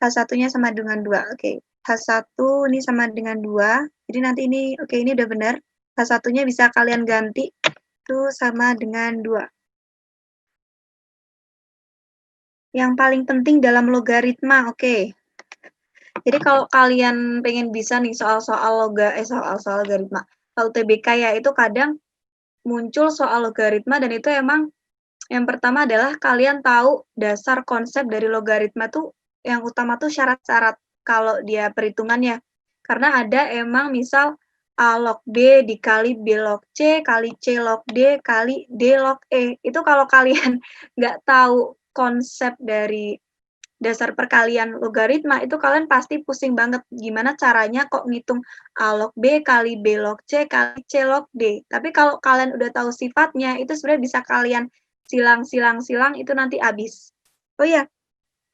H1-nya sama dengan 2, oke. H1 ini sama dengan 2, jadi nanti ini, oke, ini udah benar. H1-nya bisa kalian ganti, itu sama dengan 2. Yang paling penting dalam logaritma, oke. Jadi kalau kalian pengen bisa nih soal-soal logaritma, kalau UTBK ya itu kadang muncul soal logaritma dan itu emang yang pertama adalah kalian tahu dasar konsep dari logaritma tuh yang utama tuh syarat-syarat kalau dia perhitungannya. Karena ada emang misal A log B dikali B log C kali C log D kali D log E. Itu kalau kalian nggak tahu konsep dari dasar perkalian logaritma itu kalian pasti pusing banget gimana caranya kok ngitung A log B kali B log C kali C log D. Tapi kalau kalian udah tahu sifatnya itu sebenarnya bisa kalian silang itu nanti habis. Oh ya,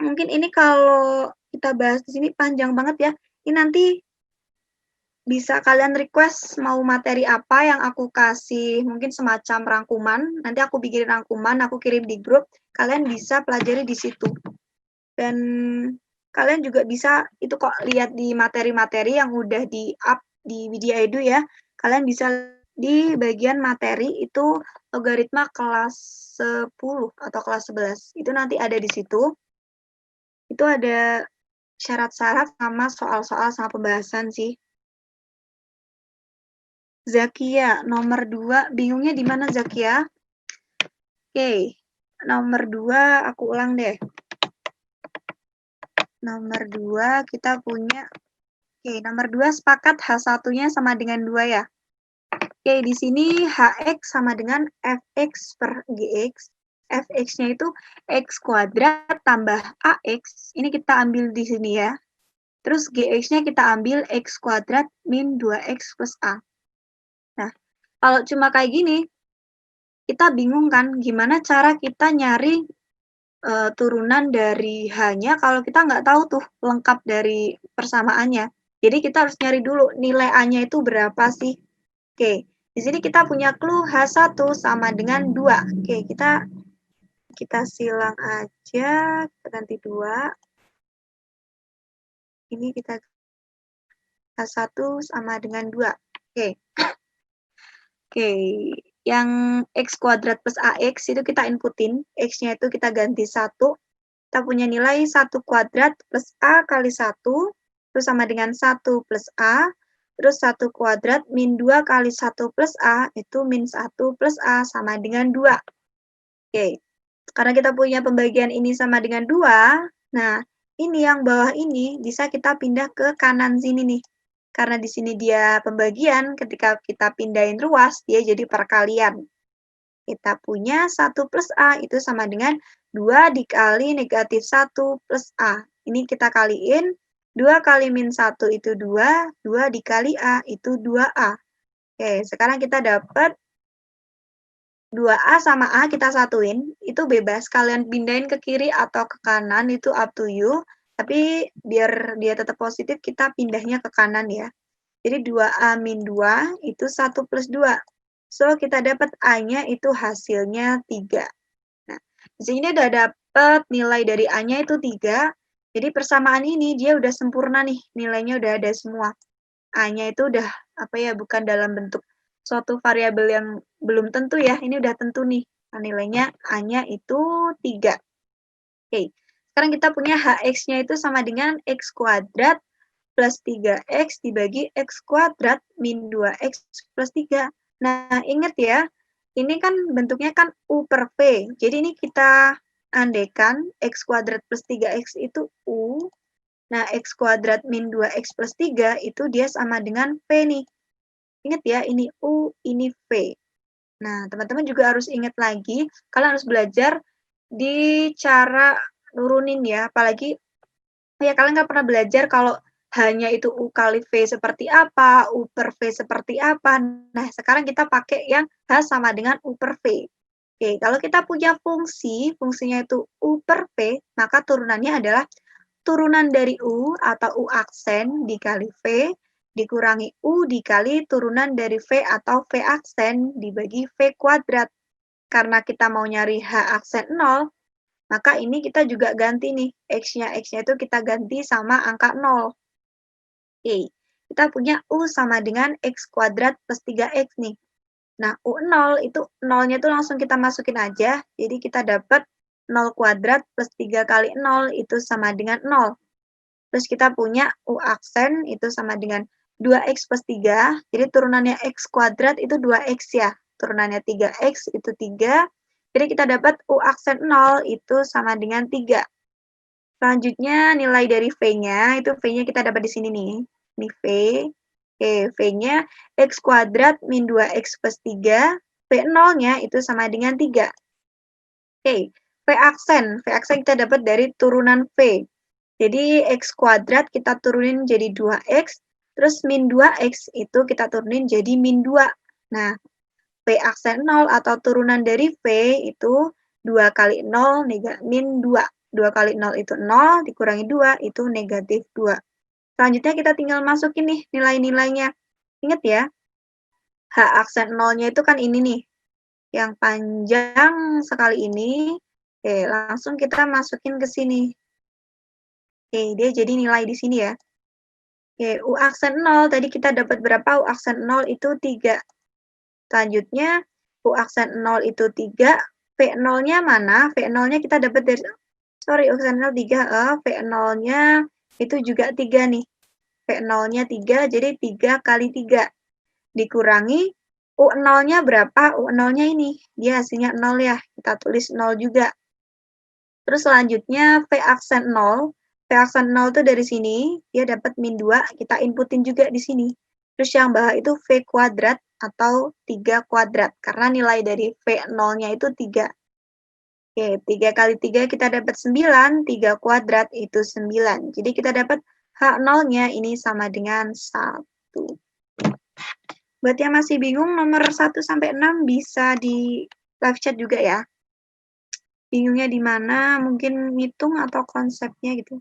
mungkin ini kalau kita bahas di sini panjang banget ya. Ini nanti bisa kalian request mau materi apa yang aku kasih mungkin semacam rangkuman. Nanti aku bikin rangkuman, aku kirim di grup. Kalian bisa pelajari di situ. Dan kalian juga bisa itu kok lihat di materi-materi yang udah di-up di Widya Edu ya. Kalian bisa di bagian materi itu logaritma kelas 10 atau kelas 11. Itu nanti ada di situ. Itu ada syarat-syarat sama soal-soal sama pembahasan sih. Zakia, nomor 2, bingungnya di mana Zakia? Oke, nomor 2 aku ulang deh. Nomor 2 kita punya, oke, nomor 2 sepakat H1-nya sama dengan 2 ya. Oke, di sini Hx sama dengan Fx per Gx. Fx-nya itu X kuadrat tambah Ax. Ini kita ambil di sini ya. Terus Gx-nya kita ambil X kuadrat min 2X plus A. Nah, kalau cuma kayak gini, kita bingung kan gimana cara kita nyari turunan dari H-nya kalau kita nggak tahu tuh lengkap dari persamaannya. Jadi kita harus nyari dulu nilai A-nya itu berapa sih. Oke, di sini kita punya clue H1 sama dengan 2. Oke, kita silang aja, kita ganti 2. Ini kita H1 sama dengan 2. Oke. Oke, yang X kuadrat plus AX itu kita inputin, X-nya itu kita ganti 1. Kita punya nilai 1 kuadrat plus A kali 1, itu sama dengan 1 plus A, terus 1 kuadrat min 2 kali 1 plus A, itu min 1 plus A sama dengan 2. Oke, karena kita punya pembagian ini sama dengan 2, nah ini yang bawah ini bisa kita pindah ke kanan sini nih. Karena di sini dia pembagian, ketika kita pindahin ruas, dia jadi perkalian. Kita punya 1 plus A itu sama dengan 2 dikali negatif 1 plus A. Ini kita kaliin, 2 kali min 1 itu 2, 2 dikali A itu 2A. Oke, sekarang kita dapat 2A sama A kita satuin, itu bebas. Kalian pindahin ke kiri atau ke kanan, itu up to you. Tapi biar dia tetap positif, kita pindahnya ke kanan ya. Jadi 2A min 2 itu 1 plus 2. So, kita dapat A-nya itu hasilnya 3. Nah, di sini udah dapat nilai dari A-nya itu 3. Jadi persamaan ini dia udah sempurna nih, nilainya udah ada semua. A-nya itu udah bukan dalam bentuk suatu variabel yang belum tentu ya, ini udah tentu nih. Nah, nilainya A-nya itu 3. Oke, sekarang kita punya Hx-nya itu sama dengan X kuadrat plus 3X dibagi X kuadrat min 2X plus 3. Nah, ingat ya, ini kan bentuknya kan U per V. Jadi ini kita andaikan X kuadrat plus 3X itu U. Nah, X kuadrat min 2X plus 3 itu dia sama dengan V nih. Ingat ya, ini U, ini V. Nah, teman-teman juga harus ingat lagi, kalian harus belajar di cara nurunin ya. Apalagi, ya kalian nggak pernah belajar kalau hanya itu U kali V seperti apa, U per V seperti apa. Nah, sekarang kita pakai yang H sama dengan U per V. Oke, kalau kita punya fungsi, fungsinya itu U per V, maka turunannya adalah turunan dari U atau U aksen dikali V, dikurangi U dikali turunan dari V atau V aksen dibagi V kuadrat. Karena kita mau nyari H aksen 0, maka ini kita juga ganti nih, X-nya itu kita ganti sama angka 0. Oke, kita punya U sama dengan X kuadrat plus 3X nih. Nah, U0 itu 0-nya itu langsung kita masukin aja, jadi kita dapat 0 kuadrat plus 3 kali 0 itu sama dengan 0. Terus kita punya U aksen itu sama dengan 2X plus 3, jadi turunannya X kuadrat itu 2X ya, turunannya 3X itu 3, jadi kita dapat U aksen 0 itu sama dengan 3. Selanjutnya nilai dari V-nya, itu V-nya kita dapat di sini nih, ini V. Oke, V-nya X kuadrat min 2X plus 3, V0-nya itu sama dengan 3. Oke, V aksen kita dapat dari turunan V. Jadi X kuadrat kita turunin jadi 2X, terus min 2X itu kita turunin jadi min 2. Nah, V aksen 0 atau turunan dari V itu 2 kali 0 min 2. 2 kali 0 itu 0, dikurangi 2 itu negatif 2. Selanjutnya kita tinggal masukin nih nilai-nilainya. Ingat ya, H aksen 0-nya itu kan ini nih, yang panjang sekali ini. Oke, langsung kita masukin ke sini. Oke, dia jadi nilai di sini ya. Oke, U aksen 0, tadi kita dapat berapa? U aksen 0 itu 3. Selanjutnya, U aksen 0 itu 3, V0-nya mana? V0-nya kita dapat dari sorry, oktanil 3, V0-nya itu juga 3 nih. V0-nya 3, jadi 3 kali 3. Dikurangi U0-nya berapa? U0-nya ini. Dia hasilnya 0 ya. Kita tulis 0 juga. Terus selanjutnya V aksen 0. V aksen 0 itu dari sini. Dia dapat min 2. Kita inputin juga di sini. Terus yang bawah itu V kuadrat atau 3 kuadrat. Karena nilai dari V0-nya itu 3. Oke, 3 kali 3 kita dapat 9. 3 kuadrat itu 9. Jadi kita dapat H0-nya ini sama dengan 1. Buat yang masih bingung, nomor 1 sampai 6 bisa di live chat juga ya. Bingungnya di mana, mungkin ngitung atau konsepnya gitu.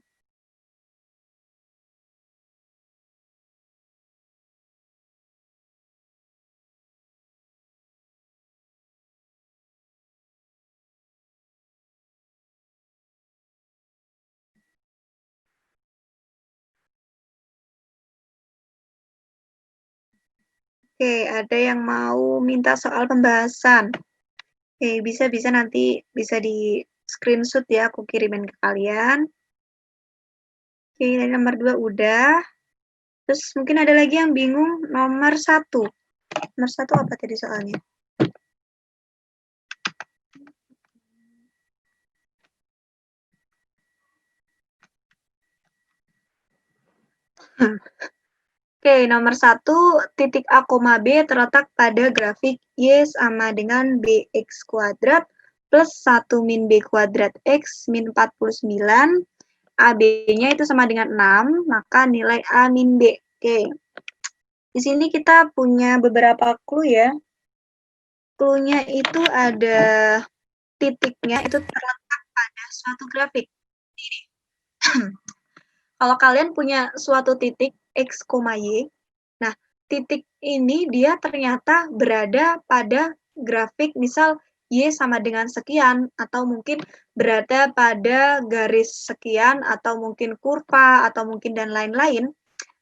Oke, ada yang mau minta soal pembahasan. Oke, bisa nanti bisa di screenshot ya, aku kirimin ke kalian. Oke, nomor 2 udah. Terus mungkin ada lagi yang bingung, nomor 1. Nomor 1 apa tadi soalnya? Oke, nomor 1, titik A, B terletak pada grafik Y sama dengan BX kuadrat plus 1 min B kuadrat X min 49. AB-nya itu sama dengan 6, maka nilai A min B. Oke, di sini kita punya beberapa clue ya. Clue-nya itu ada titiknya itu terletak pada suatu grafik. Kalau kalian punya suatu titik X, Y, nah titik ini dia ternyata berada pada grafik misal Y sama dengan sekian, atau mungkin berada pada garis sekian, atau mungkin kurva, atau mungkin dan lain-lain.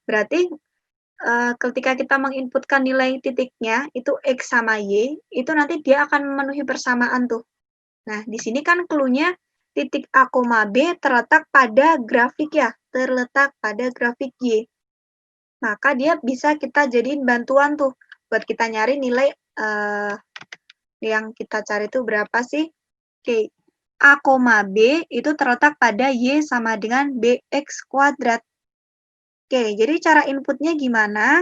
Berarti ketika kita menginputkan nilai titiknya, itu X sama Y, itu nanti dia akan memenuhi persamaan tuh. Nah, di sini kan clue-nya titik A, B terletak pada grafik ya, terletak pada grafik Y. Maka dia bisa kita jadiin bantuan tuh, buat kita nyari nilai yang kita cari itu berapa sih? Oke, A, B itu terletak pada Y sama dengan BX kuadrat. Oke, jadi cara inputnya gimana?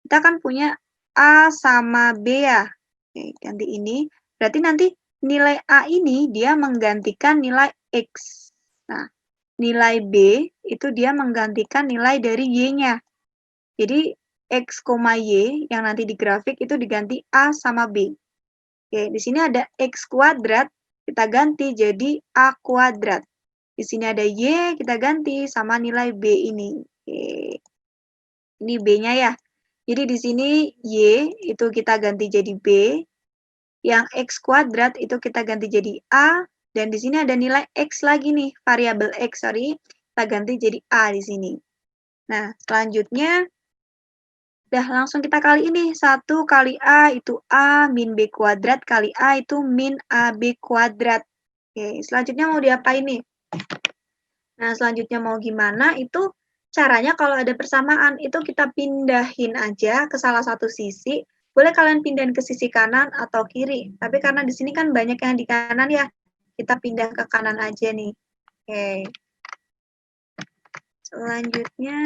Kita kan punya A sama B ya. Oke, ganti ini. Berarti nanti nilai A ini dia menggantikan nilai X. Nah, nilai B itu dia menggantikan nilai dari Y-nya. Jadi, X, Y yang nanti di grafik itu diganti A sama B. Oke, di sini ada X kuadrat, kita ganti jadi A kuadrat. Di sini ada Y, kita ganti sama nilai B ini. Oke. Ini B-nya ya. Jadi di sini Y itu kita ganti jadi B, yang X kuadrat itu kita ganti jadi A, dan di sini ada nilai X lagi nih, variabel X, sorry, kita ganti jadi A di sini. Nah, selanjutnya, udah langsung kita kali ini, 1 kali A itu A min B kuadrat kali A itu min AB kuadrat. Oke, selanjutnya mau diapain nih? Nah, selanjutnya mau gimana, itu caranya kalau ada persamaan, itu kita pindahin aja ke salah satu sisi. Boleh kalian pindahin ke sisi kanan atau kiri. Tapi karena di sini kan banyak yang di kanan ya, kita pindah ke kanan aja nih. Oke. Selanjutnya,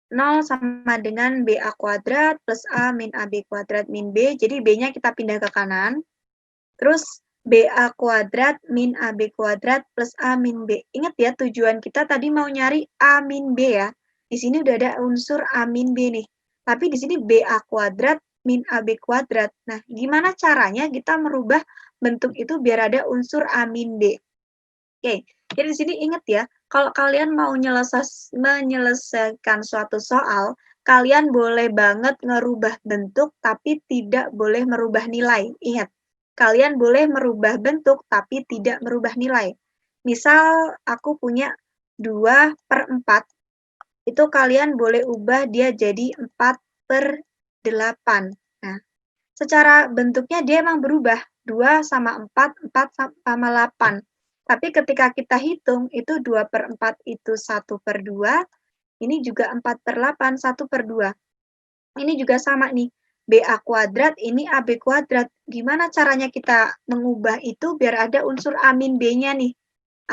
0 sama dengan BA kuadrat plus A min AB kuadrat min B. Jadi B-nya kita pindah ke kanan. Terus BA kuadrat min AB kuadrat plus A min B. Ingat ya, tujuan kita tadi mau nyari A min B ya. Di sini udah ada unsur A min B nih. Tapi di sini BA kuadrat min AB kuadrat. Nah, gimana caranya kita merubah bentuk itu biar ada unsur A min B? Oke, jadi di sini ingat ya, kalau kalian mau menyelesaikan suatu soal, kalian boleh banget ngerubah bentuk, tapi tidak boleh merubah nilai. Ingat, kalian boleh merubah bentuk, tapi tidak merubah nilai. Misal, aku punya 2/4, itu kalian boleh ubah dia jadi 4/8. Nah, secara bentuknya dia emang berubah, 2 sama 4, 4 sama 8. Tapi ketika kita hitung, itu 2/4 itu 1/2, ini juga 4/8, 1/2. Ini juga sama nih, BA kuadrat, ini AB kuadrat. Gimana caranya kita mengubah itu biar ada unsur A min B-nya nih?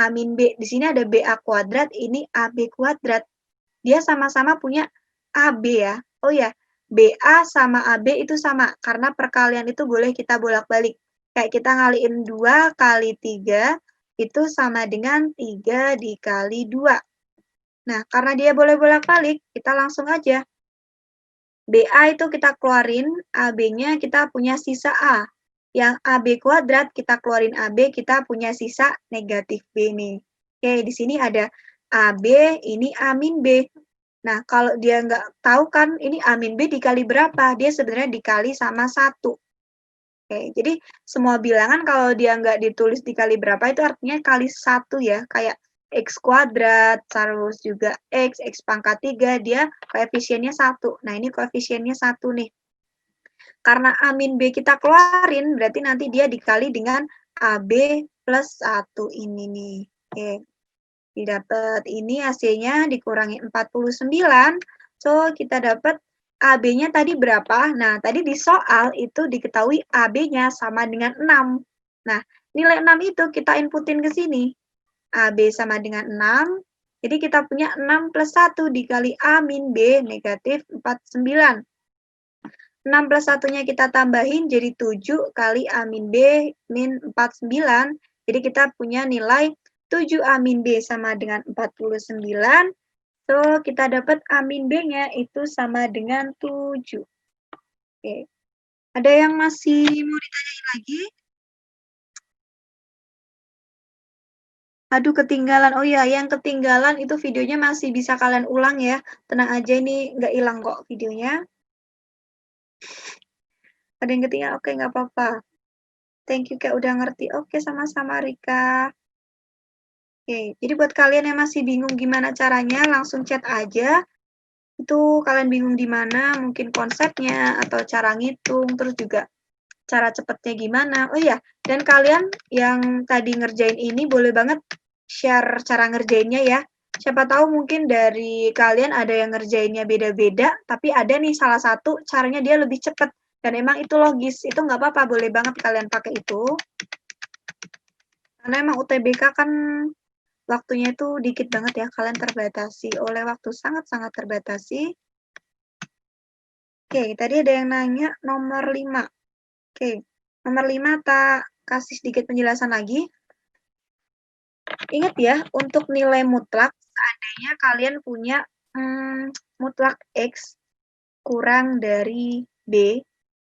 A min B, di sini ada BA kuadrat, ini AB kuadrat. Dia sama-sama punya AB ya. Oh ya, BA sama AB itu sama, karena perkalian itu boleh kita bolak-balik. Kayak kita ngaliin 2 kali 3, itu sama dengan 3 dikali 2. Nah, karena dia boleh bolak-balik, kita langsung aja. BA itu kita keluarin, AB-nya kita punya sisa A. Yang AB kuadrat kita keluarin AB, kita punya sisa negatif B nih. Oke, di sini ada AB, ini A min B. Nah, kalau dia nggak tahu kan ini A min B dikali berapa, dia sebenarnya dikali sama 1. Oke, jadi semua bilangan kalau dia nggak ditulis dikali berapa itu artinya kali 1 ya, kayak X kuadrat, terus juga X pangkat 3, dia koefisiennya 1. Nah, ini koefisiennya 1 nih. Karena A min B kita keluarin, berarti nanti dia dikali dengan AB plus 1 ini nih. Oke, didapat ini hasilnya dikurangi 49, so kita dapat AB-nya tadi berapa? Nah, tadi di soal itu diketahui AB-nya sama dengan 6. Nah, nilai 6 itu kita inputin ke sini. AB sama dengan 6, jadi kita punya 6 plus 1 dikali A min B negatif 49. 6 plus 1-nya kita tambahin jadi 7 kali A min B min 49. Jadi kita punya nilai 7 A min B sama dengan 49. So, kita dapat A min B-nya itu sama dengan 7. Oke. Ada yang masih mau ditanyain lagi? Aduh, ketinggalan. Oh ya, yang ketinggalan itu videonya masih bisa kalian ulang ya. Tenang aja, ini nggak hilang kok videonya. Ada yang ketinggalan? Oke, nggak apa-apa. Thank you, Kak, udah ngerti. Oke, sama-sama, Rika. Oke, jadi buat kalian yang masih bingung gimana caranya, langsung chat aja. Itu kalian bingung di mana, mungkin konsepnya, atau cara ngitung, terus juga cara cepetnya gimana. Oh iya, dan kalian yang tadi ngerjain ini boleh banget share cara ngerjainnya ya. Siapa tahu mungkin dari kalian ada yang ngerjainnya beda-beda, tapi ada nih salah satu caranya dia lebih cepet. Dan emang itu logis, itu nggak apa-apa, boleh banget kalian pakai itu. Karena emang UTBK kan waktunya itu dikit banget ya, kalian terbatasi oleh waktu sangat-sangat terbatasi. Oke, tadi ada yang nanya nomor 5. Oke, nomor 5 tak kasih sedikit penjelasan lagi. Ingat ya, untuk nilai mutlak, seandainya kalian punya mutlak X kurang dari B.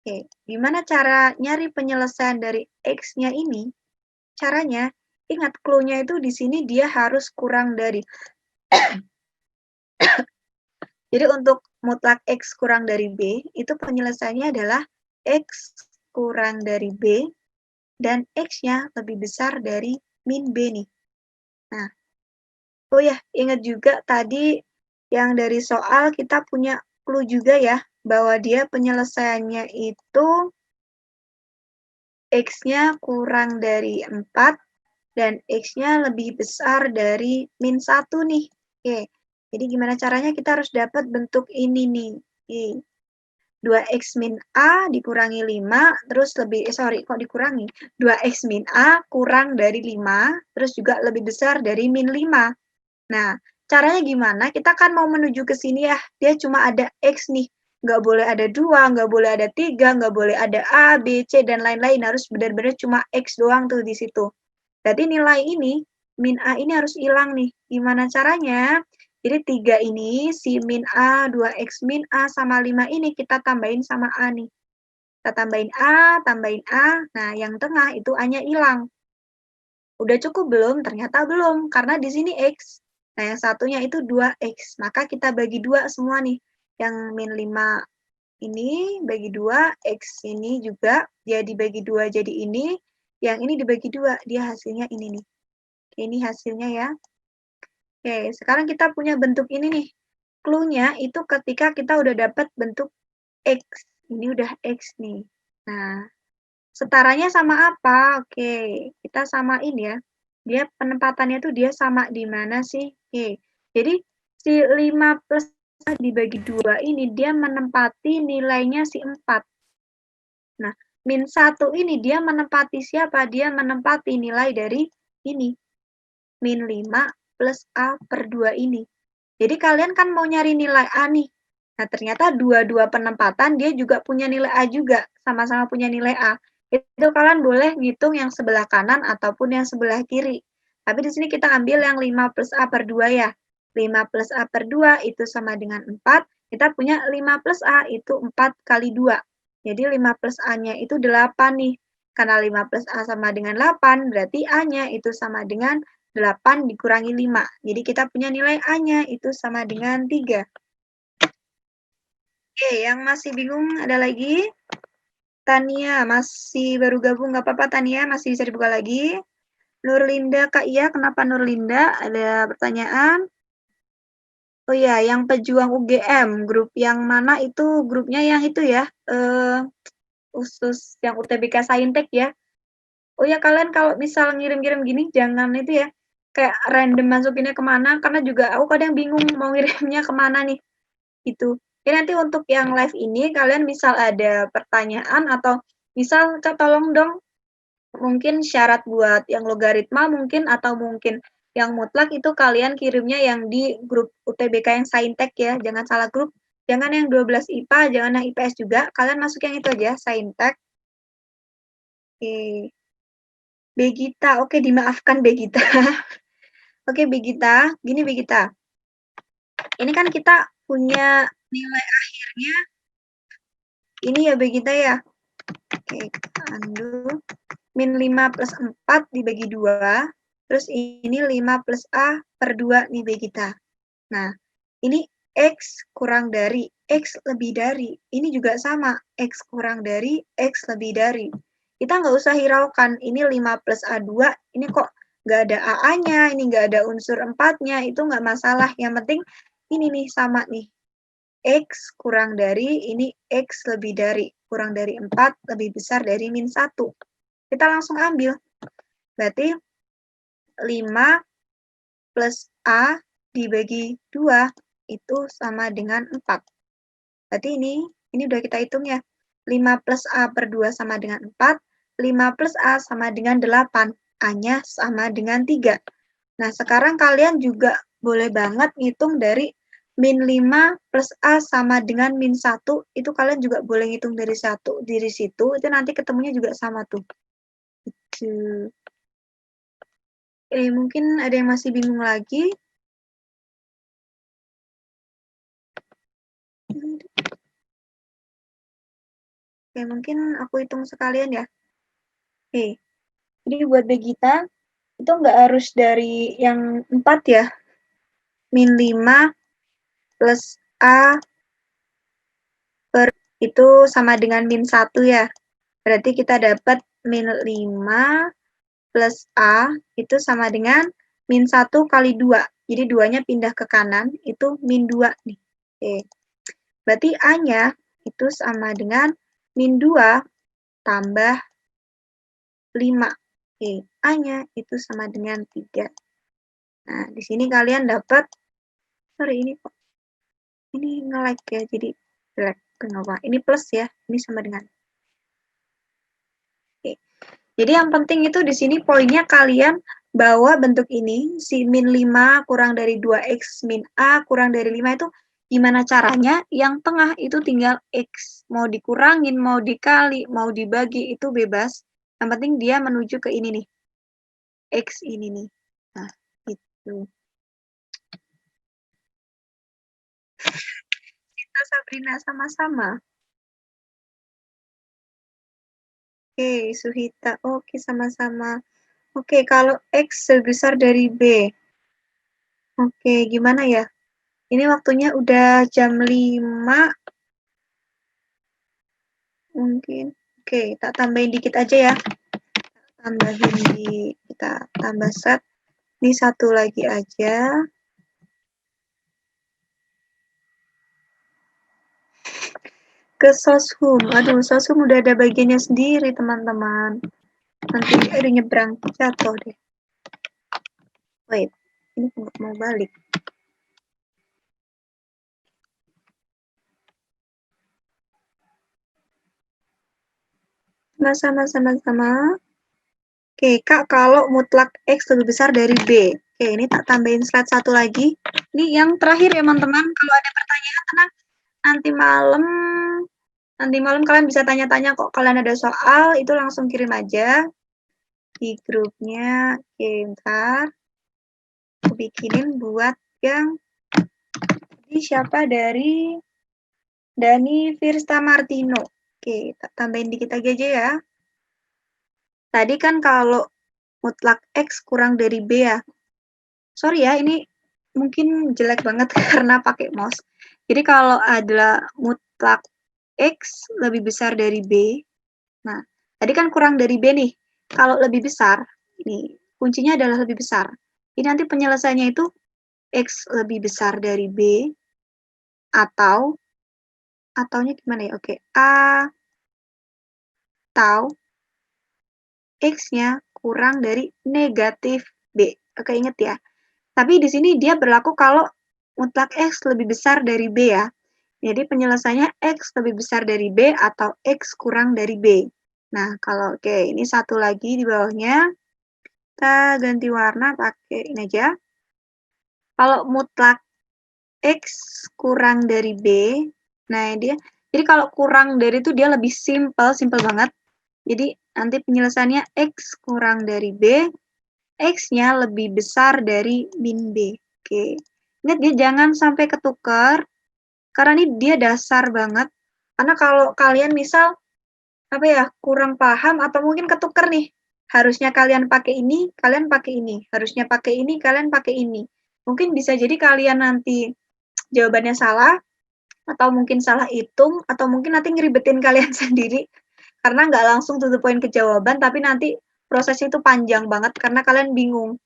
Oke, gimana cara nyari penyelesaian dari X-nya ini? Caranya, ingat clue-nya itu di sini dia harus kurang dari. Jadi untuk mutlak X kurang dari B, itu penyelesaiannya adalah X kurang dari B, dan X-nya lebih besar dari min B nih. Nah, oh ya, ingat juga tadi yang dari soal kita punya clue juga ya, bahwa dia penyelesaiannya itu X-nya kurang dari 4, dan X-nya lebih besar dari min 1 nih. Oke, jadi gimana caranya kita harus dapat bentuk ini nih. Oke. 2x min A dikurangi 5, terus kok dikurangi? 2x min A kurang dari 5, terus juga lebih besar dari min 5. Nah, caranya gimana? Kita kan mau menuju ke sini ya, dia cuma ada X nih. Nggak boleh ada 2, nggak boleh ada 3, nggak boleh ada A, B, C, dan lain-lain. Harus benar-benar cuma X doang tuh di situ. Berarti nilai ini, min A ini harus hilang nih. Gimana caranya? Jadi 3 ini, si min A, 2X min A, sama 5 ini kita tambahin sama A nih. Kita tambahin A, nah yang tengah itu A-nya hilang. Udah cukup belum? Ternyata belum, karena di sini X. Nah, yang satunya itu 2X. Maka kita bagi 2 semua nih. Yang min 5 ini bagi 2, X ini juga dia dibagi 2 jadi ini. Yang ini dibagi 2, dia hasilnya ini nih. Ini hasilnya ya. Oke, sekarang kita punya bentuk ini nih. Clue-nya itu ketika kita udah dapat bentuk X. Ini udah X nih. Nah, setaranya sama apa? Oke, kita samain ya. Dia penempatannya tuh dia sama di mana sih? Oke. Jadi si 5 plus A dibagi 2 ini dia menempati nilainya si 4. Nah, min 1 ini dia menempati siapa? Dia menempati nilai dari ini. Min 5 plus A per 2 ini. Jadi kalian kan mau nyari nilai A nih. Nah, ternyata dua-dua penempatan dia juga punya nilai A juga. Sama-sama punya nilai A. Itu kalian boleh ngitung yang sebelah kanan ataupun yang sebelah kiri. Tapi di sini kita ambil yang 5 plus A per 2 ya. 5 plus A per 2 itu sama dengan 4. Kita punya 5 plus A itu 4 kali 2. Jadi 5 plus A-nya itu 8 nih. Karena 5 plus A sama dengan 8, berarti A-nya itu sama dengan 8 dikurangi 5. Jadi kita punya nilai A-nya itu sama dengan 3. Oke, yang masih bingung ada lagi? Tania, masih baru gabung, nggak apa-apa Tania, masih bisa dibuka lagi. Nurlinda, Kak Iya, kenapa Nurlinda? Ada pertanyaan? Oh iya, yang pejuang UGM, grup yang mana itu? Grupnya yang itu ya, khusus yang UTBK Saintek ya. Oh ya, kalian kalau misal ngirim-ngirim gini, jangan itu ya, kayak random masukinnya kemana, karena juga aku kadang bingung mau ngirimnya kemana nih, gitu. Jadi nanti untuk yang live ini, kalian misal ada pertanyaan atau misal tolong dong, mungkin syarat buat yang logaritma mungkin, atau mungkin yang mutlak itu kalian kirimnya yang di grup UTBK yang Saintek ya, jangan salah grup, jangan yang 12 IPA, jangan yang IPS juga, kalian masuk yang itu aja, Saintek. Oke. Begita, oke dimaafkan Begita. Oke Begita, gini Begita. Ini kan kita punya nilai akhirnya, ini ya Begita ya. Oke, undo. Min 5 plus 4 dibagi 2, terus ini 5 plus A per 2 nih Begita. Nah, ini X kurang dari, X lebih dari. Ini juga sama, X kurang dari, X lebih dari. Kita nggak usah hiraukan, ini 5 plus A2, ini kok nggak ada AA-nya, ini nggak ada unsur 4-nya, itu nggak masalah. Yang penting ini nih sama nih. X kurang dari, ini X lebih dari. Kurang dari 4 lebih besar dari min 1. Kita langsung ambil. Berarti 5 plus A dibagi 2 itu sama dengan 4. Berarti ini udah kita hitung ya. 5 plus A per 2 sama dengan 4. 5 plus A sama dengan 8. A-nya sama dengan 3. Nah, sekarang kalian juga boleh banget ngitung dari min 5 plus A sama dengan min 1. Itu kalian juga boleh ngitung dari situ. Itu nanti ketemunya juga sama tuh. Itu. Mungkin ada yang masih bingung lagi. Oke, mungkin aku hitung sekalian ya. Oke, jadi buat Begita, itu nggak harus dari yang 4 ya. Min 5 plus A per itu sama dengan min 1 ya. Berarti kita dapat min 5 plus A itu sama dengan min 1 kali 2. Jadi 2-nya pindah ke kanan, itu min 2 nih. Oke. Berarti A-nya itu sama dengan min 2 tambah 5. Oke, A-nya itu sama dengan 3. Nah, di sini kalian dapat, sorry ini kok, ini nge-lag ya, jadi jelek. Kenapa? Ini plus ya, ini sama dengan. Oke. Jadi yang penting itu di sini poinnya kalian bawa bentuk ini, si min 5 kurang dari 2X min A kurang dari 5 itu gimana caranya? Yang tengah itu tinggal X. Mau dikurangin, mau dikali, mau dibagi, itu bebas. Yang penting dia menuju ke ini nih. X ini nih. Nah, itu. Kita Sabrina sama-sama. Oke, Suhita. Oke, sama-sama. Oke, kalau X sebesar dari B. Oke, gimana ya? Ini waktunya udah jam 5. Mungkin. Oke, tak tambahin dikit aja ya. Kita tambah set. Ini satu lagi aja. Ke Soshum. Aduh, Soshum udah ada bagiannya sendiri, teman-teman. Nanti ada nyebrang, jatuh deh. Wait, ini mau balik. Sama-sama. Oke, Kak, kalau mutlak X lebih besar dari B. Oke, ini tak tambahin slide satu lagi. Ini yang terakhir ya, teman-teman. Kalau ada pertanyaan, tenang. Nanti malam kalian bisa tanya-tanya kok. Kalian ada soal, itu langsung kirim aja di grupnya. Oke, ntar aku bikinin buat yang ini siapa dari Dani Firsta Martino. Oke, tak tambahin dikit aja ya. Tadi kan kalau mutlak X kurang dari B ya. Sorry ya, ini mungkin jelek banget karena pakai mouse. Jadi kalau ada mutlak X lebih besar dari B, nah, tadi kan kurang dari B nih. Kalau lebih besar, ini kuncinya adalah lebih besar. Ini nanti penyelesaiannya itu X lebih besar dari B, ataunya gimana ya? Oke, atau X-nya kurang dari negatif B. Oke, ingat ya. Tapi di sini dia berlaku kalau mutlak X lebih besar dari B ya. Jadi penyelesaiannya X lebih besar dari B atau X kurang dari B. Nah, kalau oke, ini satu lagi di bawahnya. Kita ganti warna pakai ini aja. Kalau mutlak X kurang dari B, nah jadi kalau kurang dari itu dia lebih simple banget. Jadi nanti penyelesaiannya X kurang dari B, X-nya lebih besar dari min B. Oke. Ingat ya, jangan sampai ketukar, karena ini dia dasar banget. Karena kalau kalian misal, kurang paham atau mungkin ketukar nih, harusnya kalian pakai ini, kalian pakai ini. Harusnya pakai ini, kalian pakai ini. Mungkin bisa jadi kalian nanti jawabannya salah, atau mungkin salah hitung, atau mungkin nanti ngeribetin kalian sendiri, karena nggak langsung to the point ke jawaban, tapi nanti prosesnya itu panjang banget, karena kalian bingung.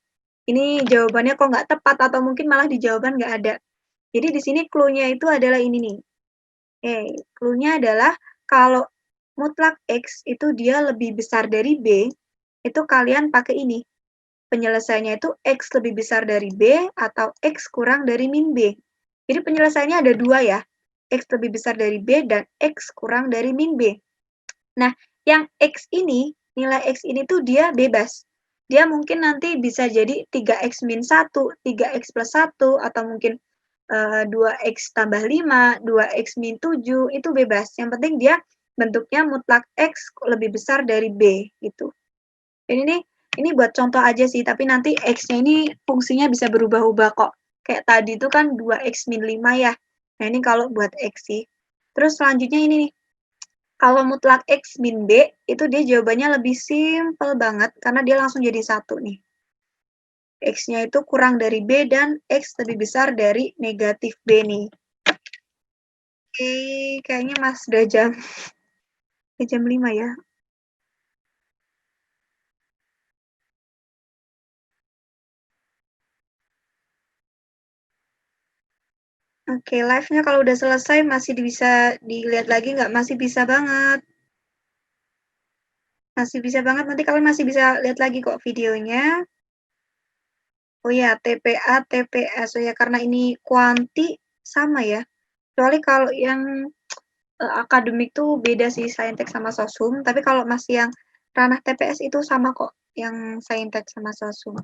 Ini jawabannya kok nggak tepat, atau mungkin malah di jawaban nggak ada. Jadi di sini clue-nya itu adalah ini nih. Clue-nya adalah kalau mutlak X itu dia lebih besar dari B, itu kalian pakai ini. Penyelesaiannya itu X lebih besar dari B atau X kurang dari min B. Jadi penyelesaiannya ada dua ya. X lebih besar dari B dan X kurang dari min B. Nah, yang X ini, nilai X ini tuh dia bebas. Dia mungkin nanti bisa jadi 3X min 1, 3X plus 1, atau mungkin 2X tambah 5, 2X min 7, itu bebas. Yang penting dia bentuknya mutlak X lebih besar dari B, gitu. Dan ini buat contoh aja sih, tapi nanti X-nya ini fungsinya bisa berubah-ubah kok. Kayak tadi itu kan 2X min 5 ya. Nah, ini kalau buat X sih. Terus selanjutnya ini nih. Kalau mutlak X min B, itu dia jawabannya lebih simple banget, karena dia langsung jadi satu nih. X-nya itu kurang dari B dan X lebih besar dari negatif B nih. Oke, kayaknya Mas udah jam 5 ya. Oke, live-nya kalau udah selesai masih bisa dilihat lagi nggak? Masih bisa banget. Masih bisa banget, nanti kalian masih bisa lihat lagi kok videonya. Oh ya, TPA, TPS. Oh ya, karena ini kuanti sama ya. Kecuali kalau yang akademik tuh beda sih, saintek sama sosum. Tapi kalau masih yang ranah TPS itu sama kok, yang saintek sama sosum.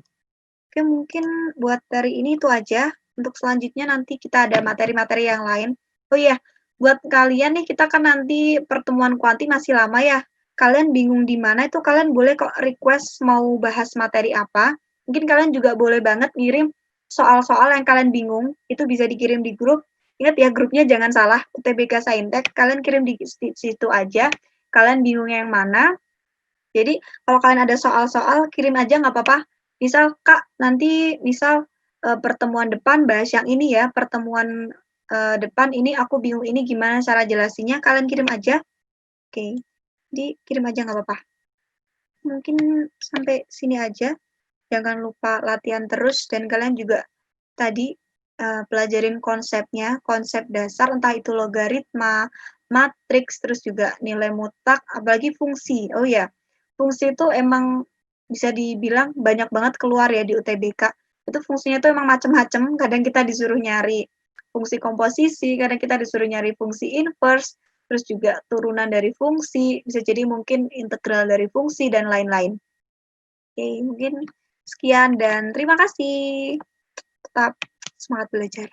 Oke, mungkin buat dari ini itu aja. Untuk selanjutnya nanti kita ada materi-materi yang lain. Oh iya, buat kalian nih, kita kan nanti pertemuan kuanti masih lama ya. Kalian bingung di mana itu kalian boleh kok request mau bahas materi apa. Mungkin kalian juga boleh banget ngirim soal-soal yang kalian bingung, itu bisa dikirim di grup. Ingat ya, grupnya jangan salah, UTBK Saintek, kalian kirim di situ aja. Kalian bingung yang mana. Jadi kalau kalian ada soal-soal, kirim aja nggak apa-apa. Misal, Kak, nanti misal pertemuan depan bahas yang ini ya, pertemuan depan ini aku bingung ini gimana cara jelasinnya, kalian kirim aja. Oke, jadi kirim aja nggak apa-apa. Mungkin sampai sini aja. Jangan lupa latihan terus, dan kalian juga tadi pelajarin konsepnya, konsep dasar, entah itu logaritma, matriks, terus juga nilai mutlak, apalagi fungsi. Oh ya, fungsi itu emang bisa dibilang banyak banget keluar ya di UTBK. itu fungsinya tuh emang macam-macam, kadang kita disuruh nyari fungsi komposisi, kadang kita disuruh nyari fungsi inverse, terus juga turunan dari fungsi, bisa jadi mungkin integral dari fungsi, dan lain-lain. Oke, mungkin sekian dan terima kasih. Tetap semangat belajar.